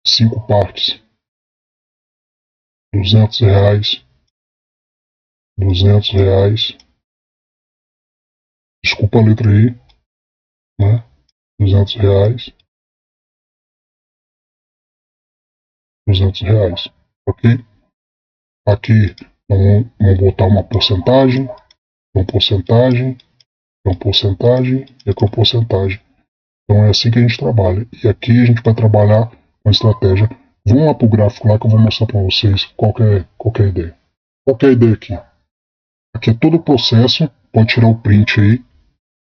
5 partes. R$200. Desculpa a letra aí. Né? R$200. R$200. Ok? Aqui vamos botar uma porcentagem. E aqui uma porcentagem. Então é assim que a gente trabalha. E aqui a gente vai trabalhar com estratégia. Vamos lá para o gráfico lá que eu vou mostrar para vocês qual é a ideia. Qual é a ideia aqui? Aqui é todo o processo. Pode tirar o print aí.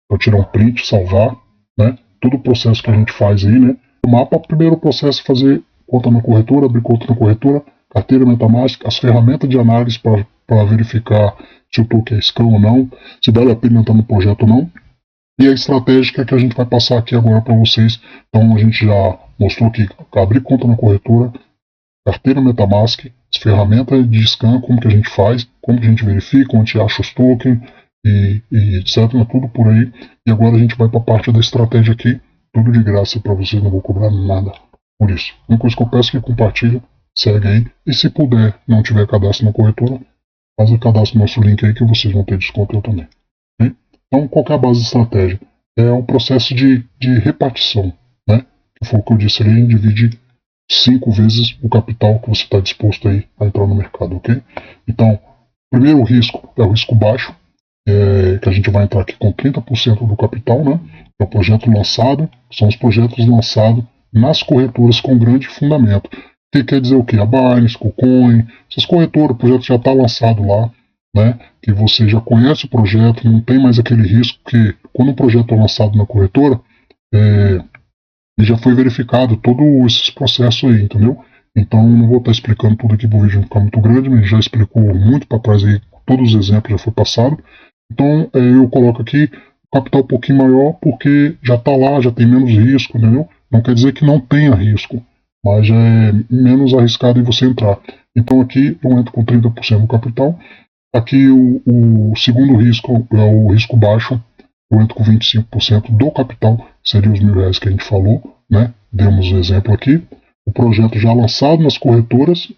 Pode tirar um print, salvar. Né? Todo o processo que a gente faz aí. Né? O mapa, primeiro processo é fazer conta na corretora, abrir conta na corretora, carteira MetaMask, as ferramentas de análise para verificar se o token é scam ou não, se vale a pena entrar no projeto ou não. E a estratégia que a gente vai passar aqui agora para vocês. Então a gente já mostrou aqui, abrir conta na corretora, carteira MetaMask, as ferramentas de scan, como que a gente faz, como que a gente verifica, onde acha os tokens e etc. Tudo por aí. E agora a gente vai para a parte da estratégia aqui, tudo de graça para vocês, não vou cobrar nada por isso. Uma coisa que eu peço é que compartilhe, segue aí. E se puder, não tiver cadastro na corretora, faz o cadastro no nosso link aí que vocês vão ter desconto eu também. Okay? Então, qual é a base de estratégia? É um processo de repartição, né? Que foi o que eu disse ali, divide 5 vezes o capital que você está disposto aí a entrar no mercado, ok? Então, primeiro risco é o risco baixo, que a gente vai entrar aqui com 30% do capital, né? É o projeto lançado, são os projetos lançados nas corretoras com grande fundamento. Que quer dizer o quê? A Binance, KuCoin, essas corretoras, o projeto já está lançado lá, né? Que você já conhece o projeto, não tem mais aquele risco que quando o projeto é lançado na corretora, ele já foi verificado todos esses processos aí, entendeu? Então não vou estar explicando tudo aqui para o vídeo não ficar muito grande, mas já explicou muito para trás aí, todos os exemplos já foi passado. Então eu coloco aqui o capital um pouquinho maior porque já está lá, já tem menos risco, entendeu? Não quer dizer que não tenha risco, mas já é menos arriscado em você entrar. Então aqui eu entro com 30% do capital. Aqui o segundo risco é o risco baixo, eu entro com 25% do capital, seria os R$1.000 que a gente falou, né? Demos um exemplo aqui. O projeto já lançado nas corretoras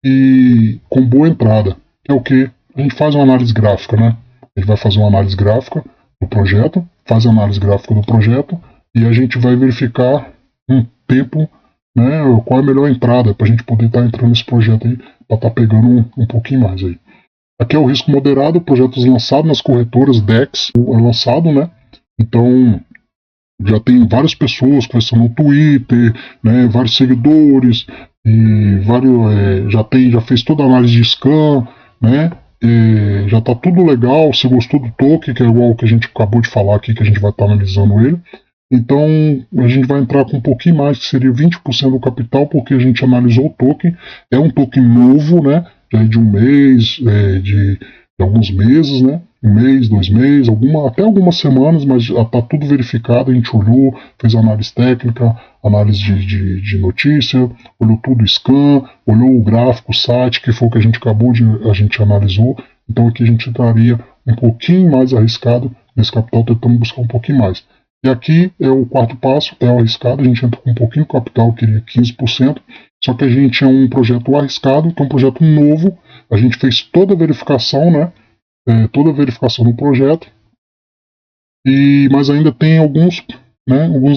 e com boa entrada, que é o que? A gente faz uma análise gráfica, né? A gente vai fazer uma análise gráfica do projeto, faz a análise gráfica do projeto e a gente vai verificar um tempo, né? Qual é a melhor entrada para a gente poder estar entrando nesse projeto aí, para estar pegando um pouquinho mais aí. Aqui é o risco moderado, projetos lançados nas corretoras, DEX, lançado, né? Então, já tem várias pessoas conversando no Twitter, né? Vários seguidores, e vários, já fez toda a análise de scan, né? Já está tudo legal, se gostou do token, que é igual o que a gente acabou de falar aqui, que a gente vai estar analisando ele. Então, a gente vai entrar com um pouquinho mais, que seria 20% do capital, porque a gente analisou o token. É um token novo, né? Já de um mês, de alguns meses, né? um mês, 2 meses, até algumas semanas, mas já está tudo verificado, a gente olhou, fez análise técnica, análise de notícia, olhou tudo, scan, olhou o gráfico, o site, que foi o que a gente analisou. Então aqui a gente entraria um pouquinho mais arriscado nesse capital, tentando buscar um pouquinho mais. E aqui é o quarto passo, é o arriscado, a gente entra com um pouquinho de capital, queria 15%, só que a gente é um projeto arriscado, que é um projeto novo, a gente fez toda a verificação, né? Toda a verificação do projeto, mas ainda tem alguns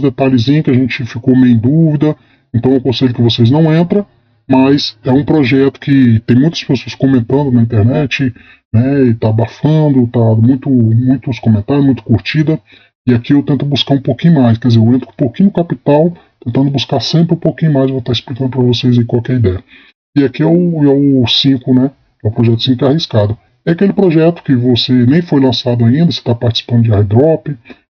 detalhezinhos que a gente ficou meio em dúvida, então eu aconselho que vocês não entrem, mas é um projeto que tem muitas pessoas comentando na internet, né, e tá abafando, tá muitos comentários, muito curtida, e aqui eu tento buscar um pouquinho mais, quer dizer, eu entro com um pouquinho no capital, tentando buscar sempre um pouquinho mais, vou estar explicando para vocês aí qual que é a ideia. E aqui é o 5, né, é o projeto 5 arriscado. É aquele projeto que você nem foi lançado ainda, você está participando de airdrop,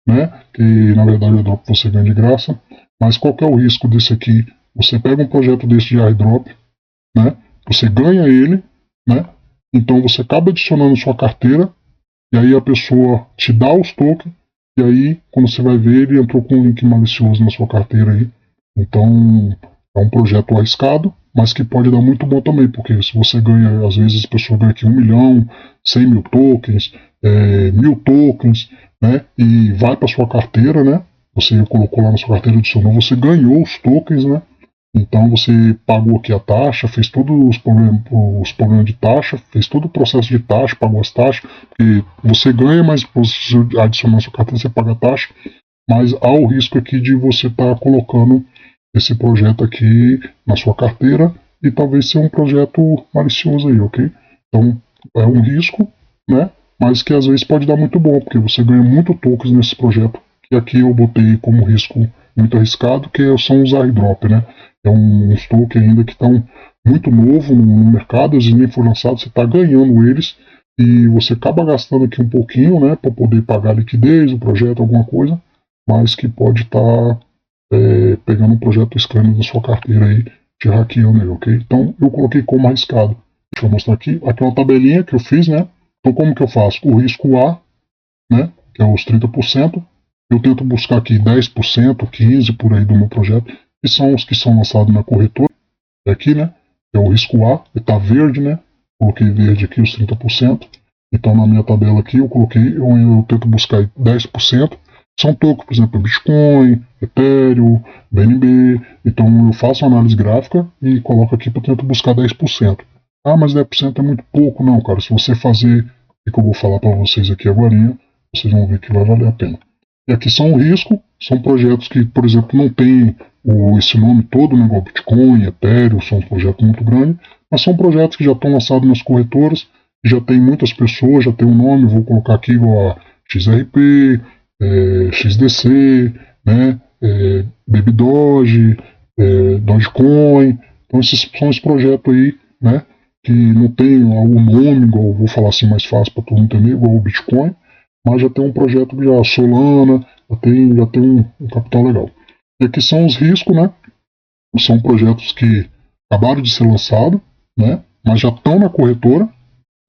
né? Que na verdade o airdrop você ganha de graça. Mas qual que é o risco desse aqui? Você pega um projeto desse de airdrop, né? Você ganha ele, né? Então você acaba adicionando sua carteira, e aí a pessoa te dá os tokens, e aí quando você vai ver, ele entrou com um link malicioso na sua carteira aí. Então é um projeto arriscado, mas que pode dar muito bom também, porque se você ganha, às vezes a pessoa ganha aqui 1 milhão, 100 mil tokens, 1000 tokens, né, e vai para sua carteira, né, você colocou lá na sua carteira, adicionou, você ganhou os tokens, né, então você pagou aqui a taxa, fez todos os problemas de taxa, fez todo o processo de taxa, pagou as taxas, porque você ganha, mas se você adicionar na sua carteira, você paga a taxa, mas há o risco aqui de você estar colocando esse projeto aqui na sua carteira e talvez ser um projeto malicioso aí, ok? Então é um risco, né? Mas que às vezes pode dar muito bom, porque você ganha muito tokens nesse projeto, que aqui eu botei como risco muito arriscado, que são os airdrop, né? É uns tokens ainda que estão muito novo no mercado, às vezes nem foi lançado, você está ganhando eles e você acaba gastando aqui um pouquinho, né? Para poder pagar a liquidez, o projeto, alguma coisa, mas que pode estar pegando um projeto scanner da sua carteira aí, te hackeando aí, ok? Então eu coloquei como arriscado. Deixa eu mostrar aqui. Aqui é uma tabelinha que eu fiz, né? Então como que eu faço? O risco A, né? Que é os 30%. Eu tento buscar aqui 10%, 15% por aí do meu projeto, que são os que são lançados na corretora. Aqui, né? É o risco A, está verde, né? Coloquei verde aqui os 30%. Então na minha tabela aqui eu coloquei, eu tento buscar 10%. São tokens, por exemplo, Bitcoin, Ethereum, BNB. Então eu faço análise gráfica e coloco aqui para tentar buscar 10%. Ah, mas 10% é muito pouco. Não, cara. Se você fazer o que eu vou falar para vocês aqui agora, vocês vão ver que vai valer a pena. E aqui são um risco, são projetos que, por exemplo, não tem esse nome todo, né, igual Bitcoin, Ethereum, são um projeto muito grande, mas são projetos que já estão lançados nas corretoras, já tem muitas pessoas, já tem um nome, vou colocar aqui igual a XRP, XDC, né, Baby Doge, Dogecoin. Então esses são os projetos aí, né, que não tem o nome, igual, vou falar assim mais fácil para todo mundo entender, igual o Bitcoin, mas já tem um projeto que já Solana, já tem um capital legal. E aqui são os riscos, né, são projetos que acabaram de ser lançados, né, mas já estão na corretora,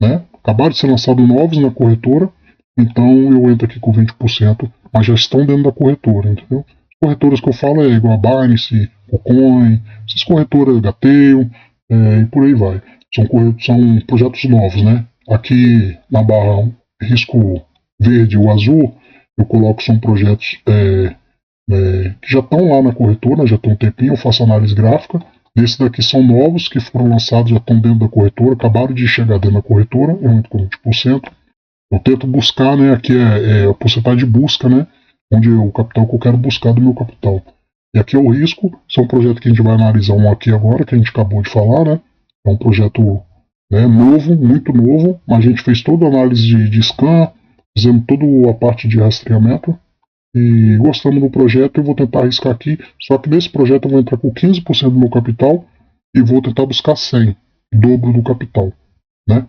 né, acabaram de ser lançados novos na corretora. Então eu entro aqui com 20%, mas já estão dentro da corretora, entendeu? As corretoras que eu falo é igual a Binance, Coin, essas corretoras Gateo, e por aí vai. São projetos novos, né? Aqui na barra risco verde ou azul, eu coloco são projetos que já estão lá na corretora, já tem um tempinho, eu faço análise gráfica. Esses daqui são novos, que foram lançados, já estão dentro da corretora, acabaram de chegar dentro da corretora, eu entro com 20%. Eu tento buscar, né, aqui é a porcentagem de busca, né, onde o capital que eu quero buscar do meu capital. E aqui é o risco, são projetos que a gente vai analisar um aqui agora, que a gente acabou de falar, né, é um projeto, né, novo, muito novo, mas a gente fez toda a análise de scan, fizemos toda a parte de rastreamento, e gostamos do projeto, eu vou tentar arriscar aqui, só que nesse projeto eu vou entrar com 15% do meu capital, e vou tentar buscar 100, dobro do capital, né.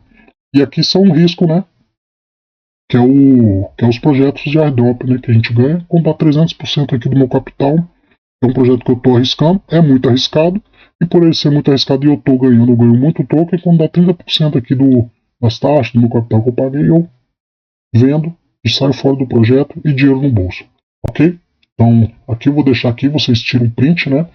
E aqui são um risco, né, que é os projetos de airdrop, né, que a gente ganha, quando dá 300% aqui do meu capital, é um projeto que eu estou arriscando, é muito arriscado, e por ele ser muito arriscado e eu estou ganhando, eu ganho muito token, quando dá 30% aqui das taxas do meu capital que eu paguei, eu vendo e saio fora do projeto e dinheiro no bolso, ok? Então, aqui eu vou deixar aqui, vocês tiram um print, né?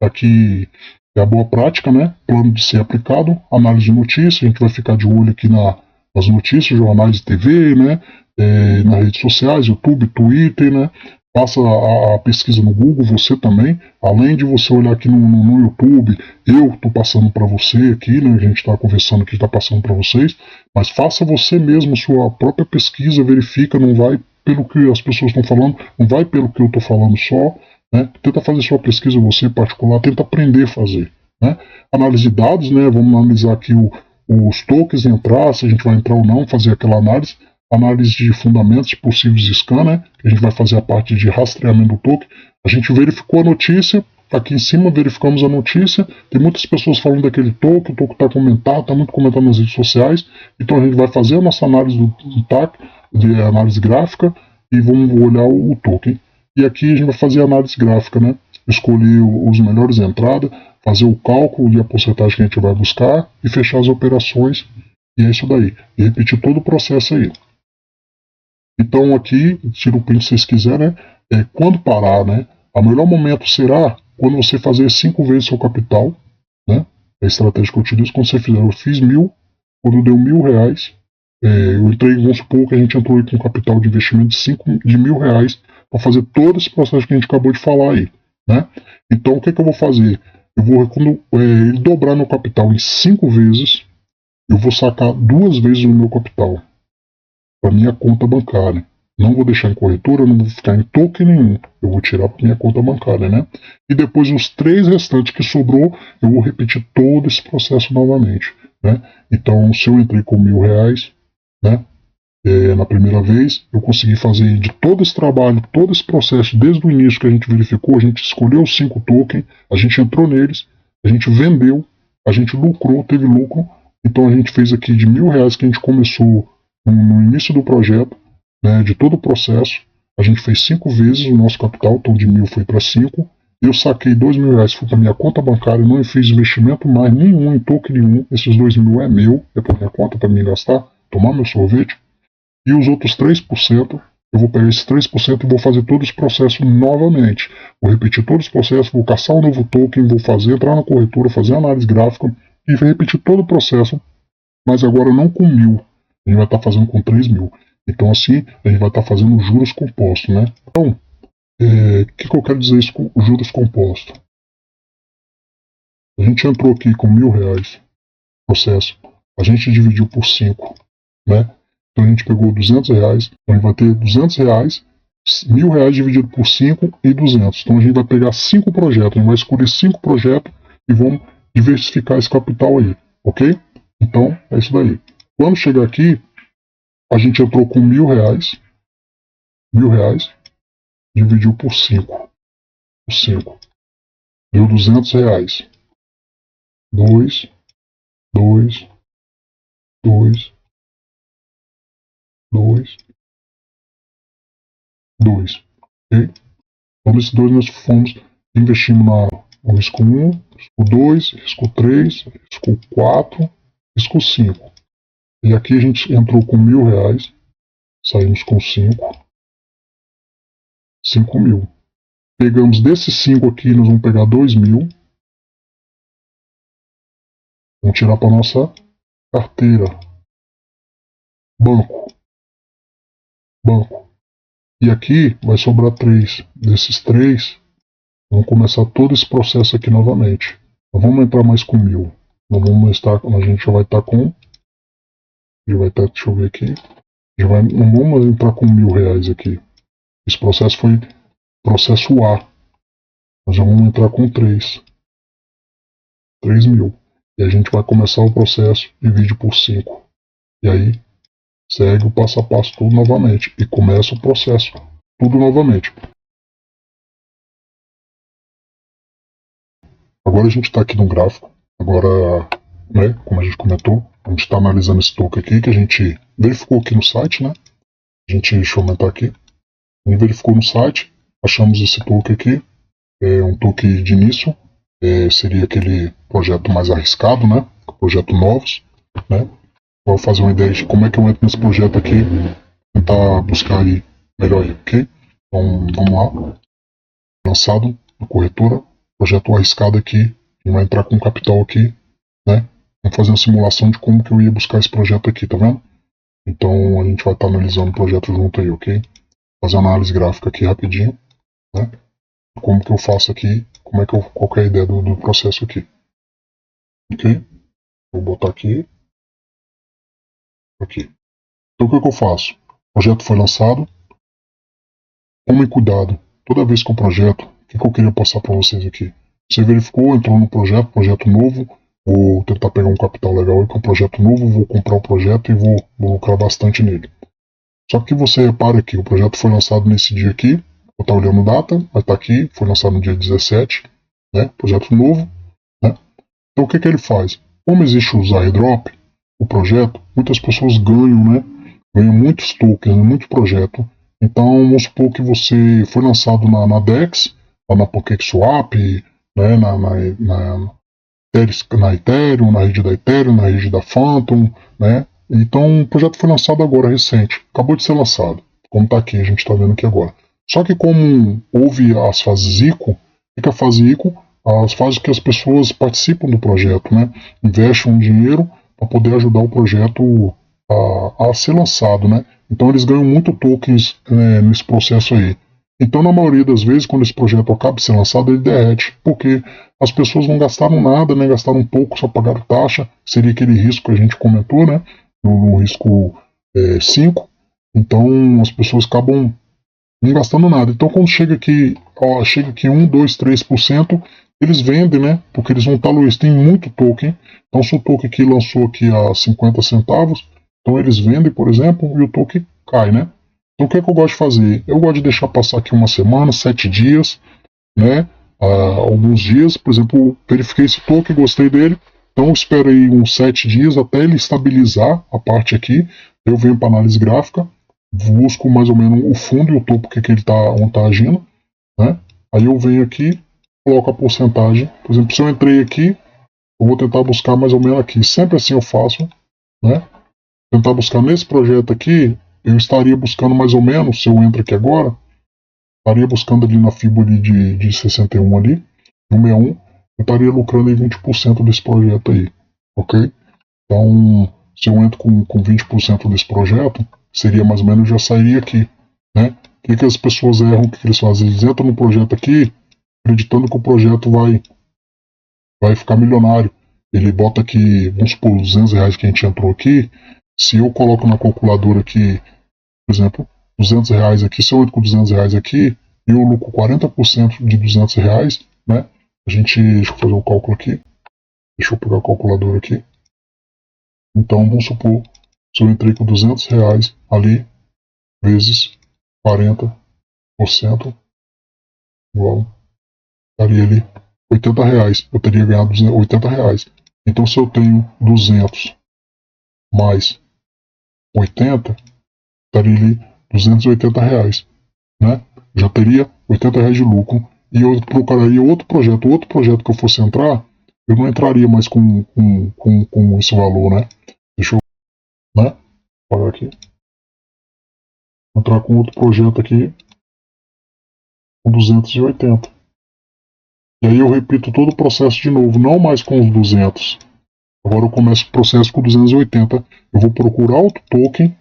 Aqui é a boa prática, né? Plano de ser aplicado, análise de notícias, a gente vai ficar de olho aqui nas notícias, jornais de TV, né? Nas redes sociais, YouTube, Twitter, né? Faça a pesquisa no Google, você também. Além de você olhar aqui no YouTube, eu estou passando para você aqui, né? A gente está conversando aqui, está passando para vocês. Mas faça você mesmo sua própria pesquisa, verifica, não vai pelo que as pessoas estão falando, não vai pelo que eu estou falando só. Né? Tenta fazer sua pesquisa você particular, tenta aprender a fazer. Né? Análise de dados, né? Vamos analisar aqui os tokens, entrar, se a gente vai entrar ou não, fazer aquela análise. Análise de fundamentos possíveis de scan, né? A gente vai fazer a parte de rastreamento do token. A gente verificou a notícia, aqui em cima verificamos a notícia. Tem muitas pessoas falando daquele token, o token está comentado, está muito comentado nas redes sociais. Então a gente vai fazer a nossa análise do TAC, de análise gráfica, e vamos olhar o token. E aqui a gente vai fazer a análise gráfica, né? Escolher os melhores entradas, fazer o cálculo e a porcentagem que a gente vai buscar e fechar as operações. E é isso daí. E repetir todo o processo aí. Então aqui, tira o print se vocês quiserem, né? Quando parar, né? O melhor momento será quando você fazer 5 vezes seu capital, né? É a estratégia que eu utilizo. Quando você fizer, eu fiz 1.000, quando deu R$1.000, eu entrei, vamos supor que a gente entrou aí com um capital de investimento de R$1.000 para fazer todo esse processo que a gente acabou de falar aí, né? Então o que eu vou fazer? Eu vou, quando ele dobrar meu capital em 5 vezes, eu vou sacar 2 vezes o meu capital para minha conta bancária. Não vou deixar em corretora, não vou ficar em token nenhum. Eu vou tirar para minha conta bancária, né? E depois os 3 restantes que sobrou, eu vou repetir todo esse processo novamente, né? Então, se eu entrei com R$1.000, né? Na primeira vez, eu consegui fazer de todo esse trabalho, todo esse processo, desde o início que a gente verificou, a gente escolheu os 5 tokens, a gente entrou neles, a gente vendeu, a gente lucrou, teve lucro. Então a gente fez aqui de R$1.000 que a gente começou no início do projeto, né, de todo o processo, a gente fez 5 vezes o nosso capital, então de 1.000 foi para 5, eu saquei R$2.000, foi para minha conta bancária, não fiz investimento mais nenhum em token nenhum, esses 2.000 é meu, é para minha conta, para mim gastar, tomar meu sorvete, e os outros 3%, eu vou pegar esses 3% e vou fazer todo esse processo novamente, vou repetir todo esse processo, vou caçar um novo token, vou fazer, entrar na corretora, fazer análise gráfica, e repetir todo o processo, mas agora não com 1.000, a gente vai estar fazendo com 3.000. Então assim, a gente vai estar fazendo juros compostos, né? Então, o que eu quero dizer isso com juros compostos? A gente entrou aqui com R$1.000, processo, a gente dividiu por 5, né? Então a gente pegou R$200, então a gente vai ter R$200, R$1.000 dividido por 5 e 200. Então a gente vai pegar 5 projetos, a gente vai escolher 5 projetos e vamos diversificar esse capital aí, ok? Então é isso daí. Quando chegar aqui, a gente entrou com R$1.000, dividiu por 5, deu R$200, 2, 2, 2, 2, 2, ok? Então nesses 2 nós fomos, investimos no risco 1, risco 2, risco 3, risco 4, risco 5. E aqui a gente entrou com R$1.000, saímos com 5.000. Pegamos desses 5 aqui, nós vamos pegar 2.000. Vamos tirar para nossa carteira. Banco. E aqui vai sobrar 3. Desses 3, vamos começar todo esse processo aqui novamente. Não vamos entrar mais com 1.000. A gente já vai estar com... deixa eu ver aqui. Não vamos entrar com R$1.000 aqui. Esse processo foi processo A. Nós já vamos entrar com 3.000. E a gente vai começar o processo, divide por 5. E aí, segue o passo a passo tudo novamente. E começa o processo tudo novamente. Agora a gente está aqui no gráfico. Agora, né, como a gente comentou, a gente está analisando esse token aqui, que a gente verificou aqui no site, né? Deixa eu aumentar aqui. A gente verificou no site, achamos esse token aqui. É um token de início. Seria aquele projeto mais arriscado, né? Projeto novos, né? Vou fazer uma ideia de como é que eu entro nesse projeto aqui. tentar buscar aí melhor aí, ok? Então vamos lá. Lançado na corretora, projeto arriscado aqui, vai entrar com capital aqui, né? Vamos fazer uma simulação de como que eu ia buscar esse projeto aqui, tá vendo? Então a gente vai estar analisando o projeto junto aí, ok? Fazer uma análise gráfica aqui rapidinho, né? Como que eu faço aqui, qual que é a ideia do processo aqui. Ok? Vou botar aqui. Aqui. Então o que eu faço? O projeto foi lançado. Tomem cuidado. Toda vez que o projeto, o que eu queria passar para vocês aqui? Você verificou, entrou no projeto novo, vou tentar pegar um capital legal aí com um projeto novo, vou comprar o projeto e vou lucrar bastante nele. Só que você repara que o projeto foi lançado nesse dia aqui, vou estar olhando data, vai estar aqui, foi lançado no dia 17, né? Projeto novo, né? Então o que ele faz? Como existe os airdrop, o projeto, muitas pessoas ganham, né? Ganham muitos tokens, muito projeto. Então, vamos supor que você foi lançado na DEX, lá na PancakeSwap, né, na Ethereum, na rede da Ethereum, na rede da Phantom, né? Então, o projeto foi lançado agora, recente. Acabou de ser lançado, como está aqui, a gente está vendo aqui agora. Só que como houve as fases ICO, o que é a fase ICO? As fases que as pessoas participam do projeto, né? Investem um dinheiro para poder ajudar o projeto a ser lançado, né? Então eles ganham muito tokens nesse processo aí. Então na maioria das vezes quando esse projeto acaba de ser lançado ele derrete, porque as pessoas não gastaram nada, né? Gastaram pouco, só pagaram taxa, seria aquele risco que a gente comentou, né? No risco 5, então as pessoas acabam não gastando nada. Então quando chega aqui 1, 2, 3%, eles vendem, né? Porque eles vão estar, Luiz, tem muito token. Então se o token aqui lançou aqui a 50 centavos, então eles vendem, por exemplo, e o token cai, né? Então o que eu gosto de fazer? Eu gosto de deixar passar aqui uma semana, 7 dias, né? Alguns dias, por exemplo, verifiquei esse token, gostei dele, então eu espero aí uns 7 dias até ele estabilizar a parte aqui, eu venho para análise gráfica, busco mais ou menos o fundo e o topo que ele está agindo, né? Aí eu venho aqui, coloco a porcentagem, por exemplo, se eu entrei aqui, eu vou tentar buscar mais ou menos aqui, sempre assim eu faço, né? Tentar buscar nesse projeto aqui, eu estaria buscando mais ou menos, se eu entro aqui agora, estaria buscando ali na FIBO ali de 61 ali, no 61, eu estaria lucrando aí 20% desse projeto aí, ok? Então, se eu entro com 20% desse projeto, seria mais ou menos, já sairia aqui, né? O que as pessoas erram, o que eles fazem? Eles entram no projeto aqui, acreditando que o projeto vai ficar milionário. Ele bota aqui, vamos supor, R$200 que a gente entrou aqui, se eu coloco na calculadora aqui, por exemplo, R$200 aqui, se eu entro com R$200 aqui, eu lucro 40% de R$200, né? Deixa eu fazer o cálculo aqui. Deixa eu pegar a calculadora aqui. Então, vamos supor, se eu entrei com R$200 ali, vezes 40%, igual, estaria ali R$80. Eu teria ganhado R$80. Então, se eu tenho 200 mais 80, estaria ali R$280, né? Já teria R$80 de lucro. E eu procuraria outro projeto que eu fosse entrar, eu não entraria mais com esse valor, né? Deixa eu, né? Pagar aqui. Entrar com outro projeto aqui com 280. E aí eu repito todo o processo de novo, não mais com os 200. Agora eu começo o processo com 280. Eu vou procurar outro token,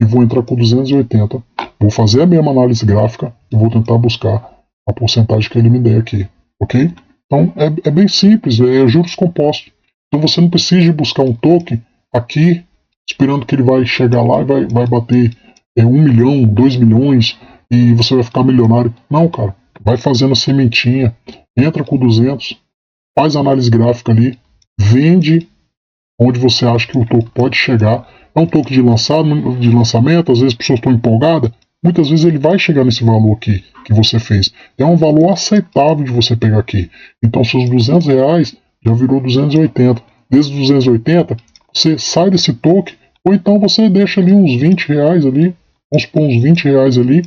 e vou entrar com 280. Vou fazer a mesma análise gráfica e vou tentar buscar a porcentagem que ele me der aqui, ok? Então é bem simples, é juros compostos. Então você não precisa buscar um token aqui, esperando que ele vai chegar lá e vai bater 1 milhão, 2 milhões e você vai ficar milionário. Não, cara. Vai fazendo a sementinha, entra com 200, faz a análise gráfica ali, vende onde você acha que o token pode chegar. É um token de lançamento, às vezes as pessoas estão empolgadas, muitas vezes ele vai chegar nesse valor aqui que você fez. É um valor aceitável de você pegar aqui. Então seus R$200 já virou 280. Desde 280, você sai desse token, ou então você deixa ali uns R$20 ali, vamos supor uns R$20 ali,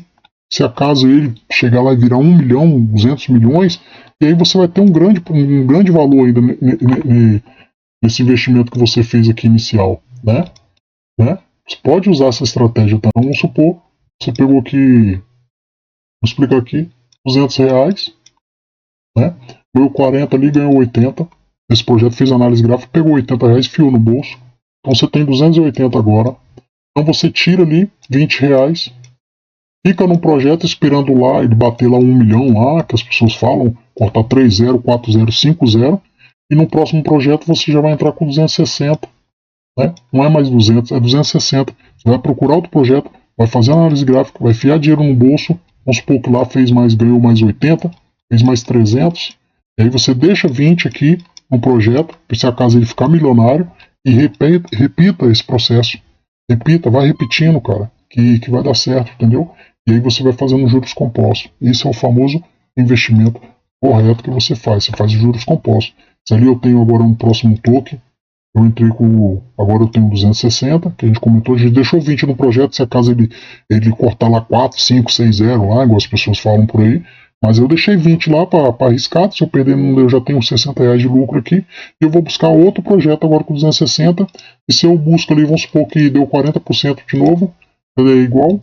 se acaso ele chegar lá e virar 1 milhão, 200 milhões, e aí você vai ter um grande valor ainda nesse investimento que você fez aqui inicial, né? Você pode usar essa estratégia. Então, vamos supor, você pegou aqui, vou explicar aqui, R$200, né? Ganhou 40 ali, ganhou 80. Esse projeto fez análise gráfica, pegou R$80, enfiou no bolso. Então você tem 280 agora. Então você tira ali R$20, fica num projeto esperando lá ele bater lá 1 milhão lá, que as pessoas falam, cortar 3-0, 4-0, 5-0. E no próximo projeto você já vai entrar com 260. Né? Não é mais 200, é 260. Você vai procurar outro projeto, vai fazer análise gráfica, vai enfiar dinheiro no bolso. Vamos supor que lá fez mais, ganhou mais 80, fez mais 300. E aí você deixa 20 aqui no projeto, para se acaso ele ficar milionário, e repita esse processo. Repita, vai repetindo, cara, que vai dar certo, entendeu? E aí você vai fazendo juros compostos. Isso é o famoso investimento correto que você faz. Você faz juros compostos. Se ali eu tenho agora um próximo token, eu entrei com. Agora eu tenho 260, que a gente comentou, a gente deixou 20 no projeto, se acaso ele cortar lá 4, 5, 6, 0 lá, igual as pessoas falam por aí. Mas eu deixei 20 lá para arriscar. Se eu perder, eu já tenho R$60 de lucro aqui. E eu vou buscar outro projeto agora com 260. E se eu busco ali, vamos supor que deu 40% de novo, é igual,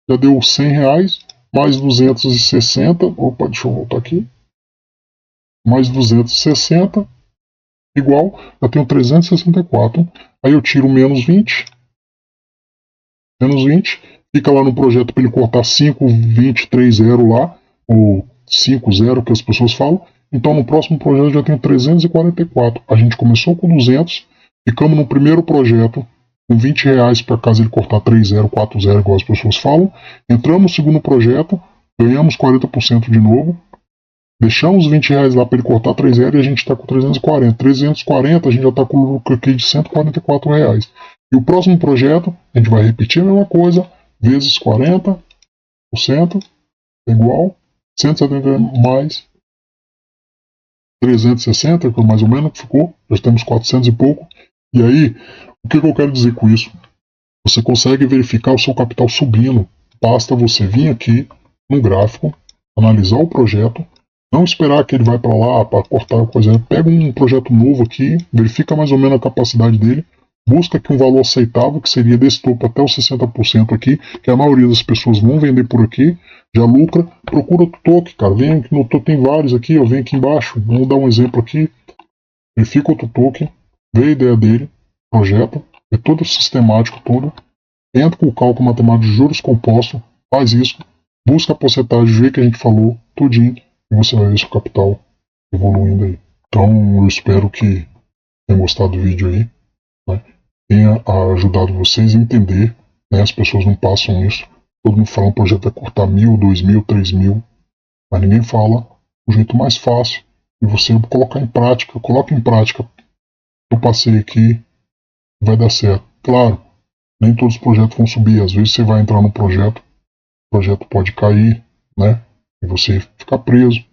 já deu R$100, mais 260. Opa, deixa eu voltar aqui. Mais 260, igual, eu tenho 364. Aí eu tiro menos 20. Menos 20. Fica lá no projeto para ele cortar 5, 20, 3, 0 lá. Ou 5-0 que as pessoas falam. Então no próximo projeto já tem 344. A gente começou com 200, ficamos no primeiro projeto com R$20 para caso ele cortar 3-0, 4-0 igual as pessoas falam. Entramos no segundo projeto, ganhamos 40% de novo. Deixamos R$20 lá para ele cortar 3-0 e a gente está com 340. 340 a gente já está com lucro aqui de R$144. E o próximo projeto a gente vai repetir a mesma coisa, vezes 40%, igual 170 mais 360, que é mais ou menos que ficou, já temos 400 e pouco. E aí, o que eu quero dizer com isso? Você consegue verificar o seu capital subindo. Basta você vir aqui no gráfico, analisar o projeto, não esperar que ele vai para lá para cortar a coisa. Pega um projeto novo aqui, verifica mais ou menos a capacidade dele, busca aqui um valor aceitável, que seria desse topo até os 60% aqui, que a maioria das pessoas vão vender por aqui, já lucra. Procura outro token, cara. Vem aqui no token, tem vários aqui, vem aqui embaixo. Vamos dar um exemplo aqui. Verifica outro token, vê a ideia dele, projeto, é todo sistemático, todo. Entra com o cálculo matemático de juros compostos, faz isso, busca a porcentagem, vê que a gente falou, tudinho, e você vai ver seu capital evoluindo aí. Então eu espero que tenham gostado do vídeo aí, né? Tenha ajudado vocês a entender, né? As pessoas não passam isso. Todo mundo fala um projeto vai cortar 1.000, 2.000, 3.000, mas ninguém fala o jeito mais fácil de você colocar em prática. Coloca em prática. Eu passei aqui, vai dar certo. Claro, nem todos os projetos vão subir. Às vezes você vai entrar no projeto, o projeto pode cair, né? E você ficar preso.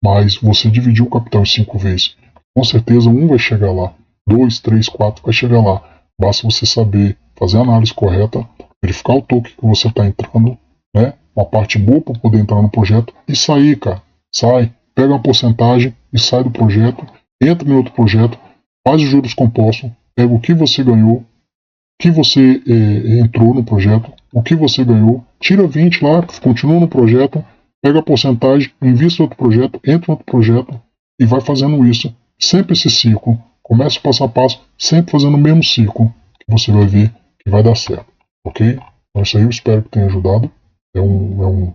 Mas você dividiu o capital em 5 vezes. Com certeza um vai chegar lá. 2, 3, 4 vai chegar lá. Basta você saber fazer a análise correta, verificar o token que você está entrando, né? Uma parte boa para poder entrar no projeto e sair, cara. Sai, pega uma porcentagem e sai do projeto, entra em outro projeto, faz os juros compostos, pega o que você ganhou, o que você entrou no projeto, o que você ganhou, tira 20 lá, continua no projeto, pega a porcentagem, investe em outro projeto, entra em outro projeto e vai fazendo isso. Sempre esse ciclo. Começa passo a passo, sempre fazendo o mesmo ciclo, que você vai ver que vai dar certo. Ok? Então isso aí eu espero que tenha ajudado. É uma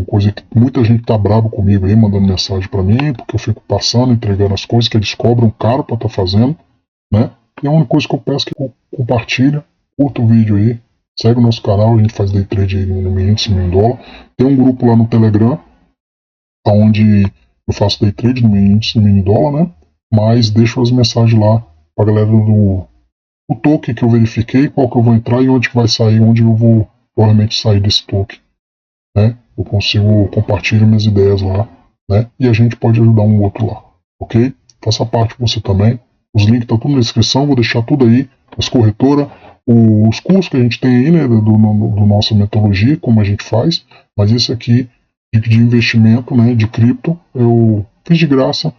coisa que muita gente tá bravo comigo aí, mandando mensagem para mim, porque eu fico passando, entregando as coisas que eles cobram caro para estar fazendo, né? E a única coisa que eu peço é que compartilha, curta o vídeo aí, segue o nosso canal, a gente faz day trade aí no índice $1.000. Tem um grupo lá no Telegram, onde eu faço day trade no índice $1.000, né? Mas deixo as mensagens lá pra galera do token que eu verifiquei, qual que eu vou entrar e onde que vai sair, onde eu vou provavelmente sair desse token, né? Eu consigo compartilhar minhas ideias lá, né? E a gente pode ajudar um outro lá, ok? Faça parte você também. Os links estão tudo na descrição, vou deixar tudo aí, as corretoras, os cursos que a gente tem aí, né, do nossa metodologia, como a gente faz, mas esse aqui de investimento, né, de cripto, eu fiz de graça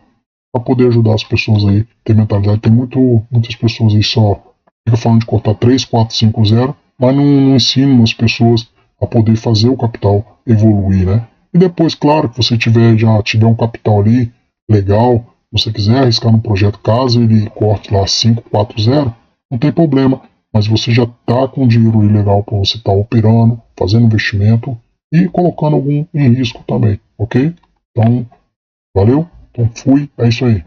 para poder ajudar as pessoas aí, ter mentalidade. Tem muitas pessoas aí só fica falando de cortar 3, 4, 5, 0, mas não ensina as pessoas a poder fazer o capital evoluir, né? E depois, claro, que você já tiver um capital ali legal, você quiser arriscar no projeto, caso ele corte lá 5, 4, 0, não tem problema, mas você já está com dinheiro legal para você estar operando, fazendo investimento e colocando algum em risco também, ok? Então, valeu? Então fui, é isso aí.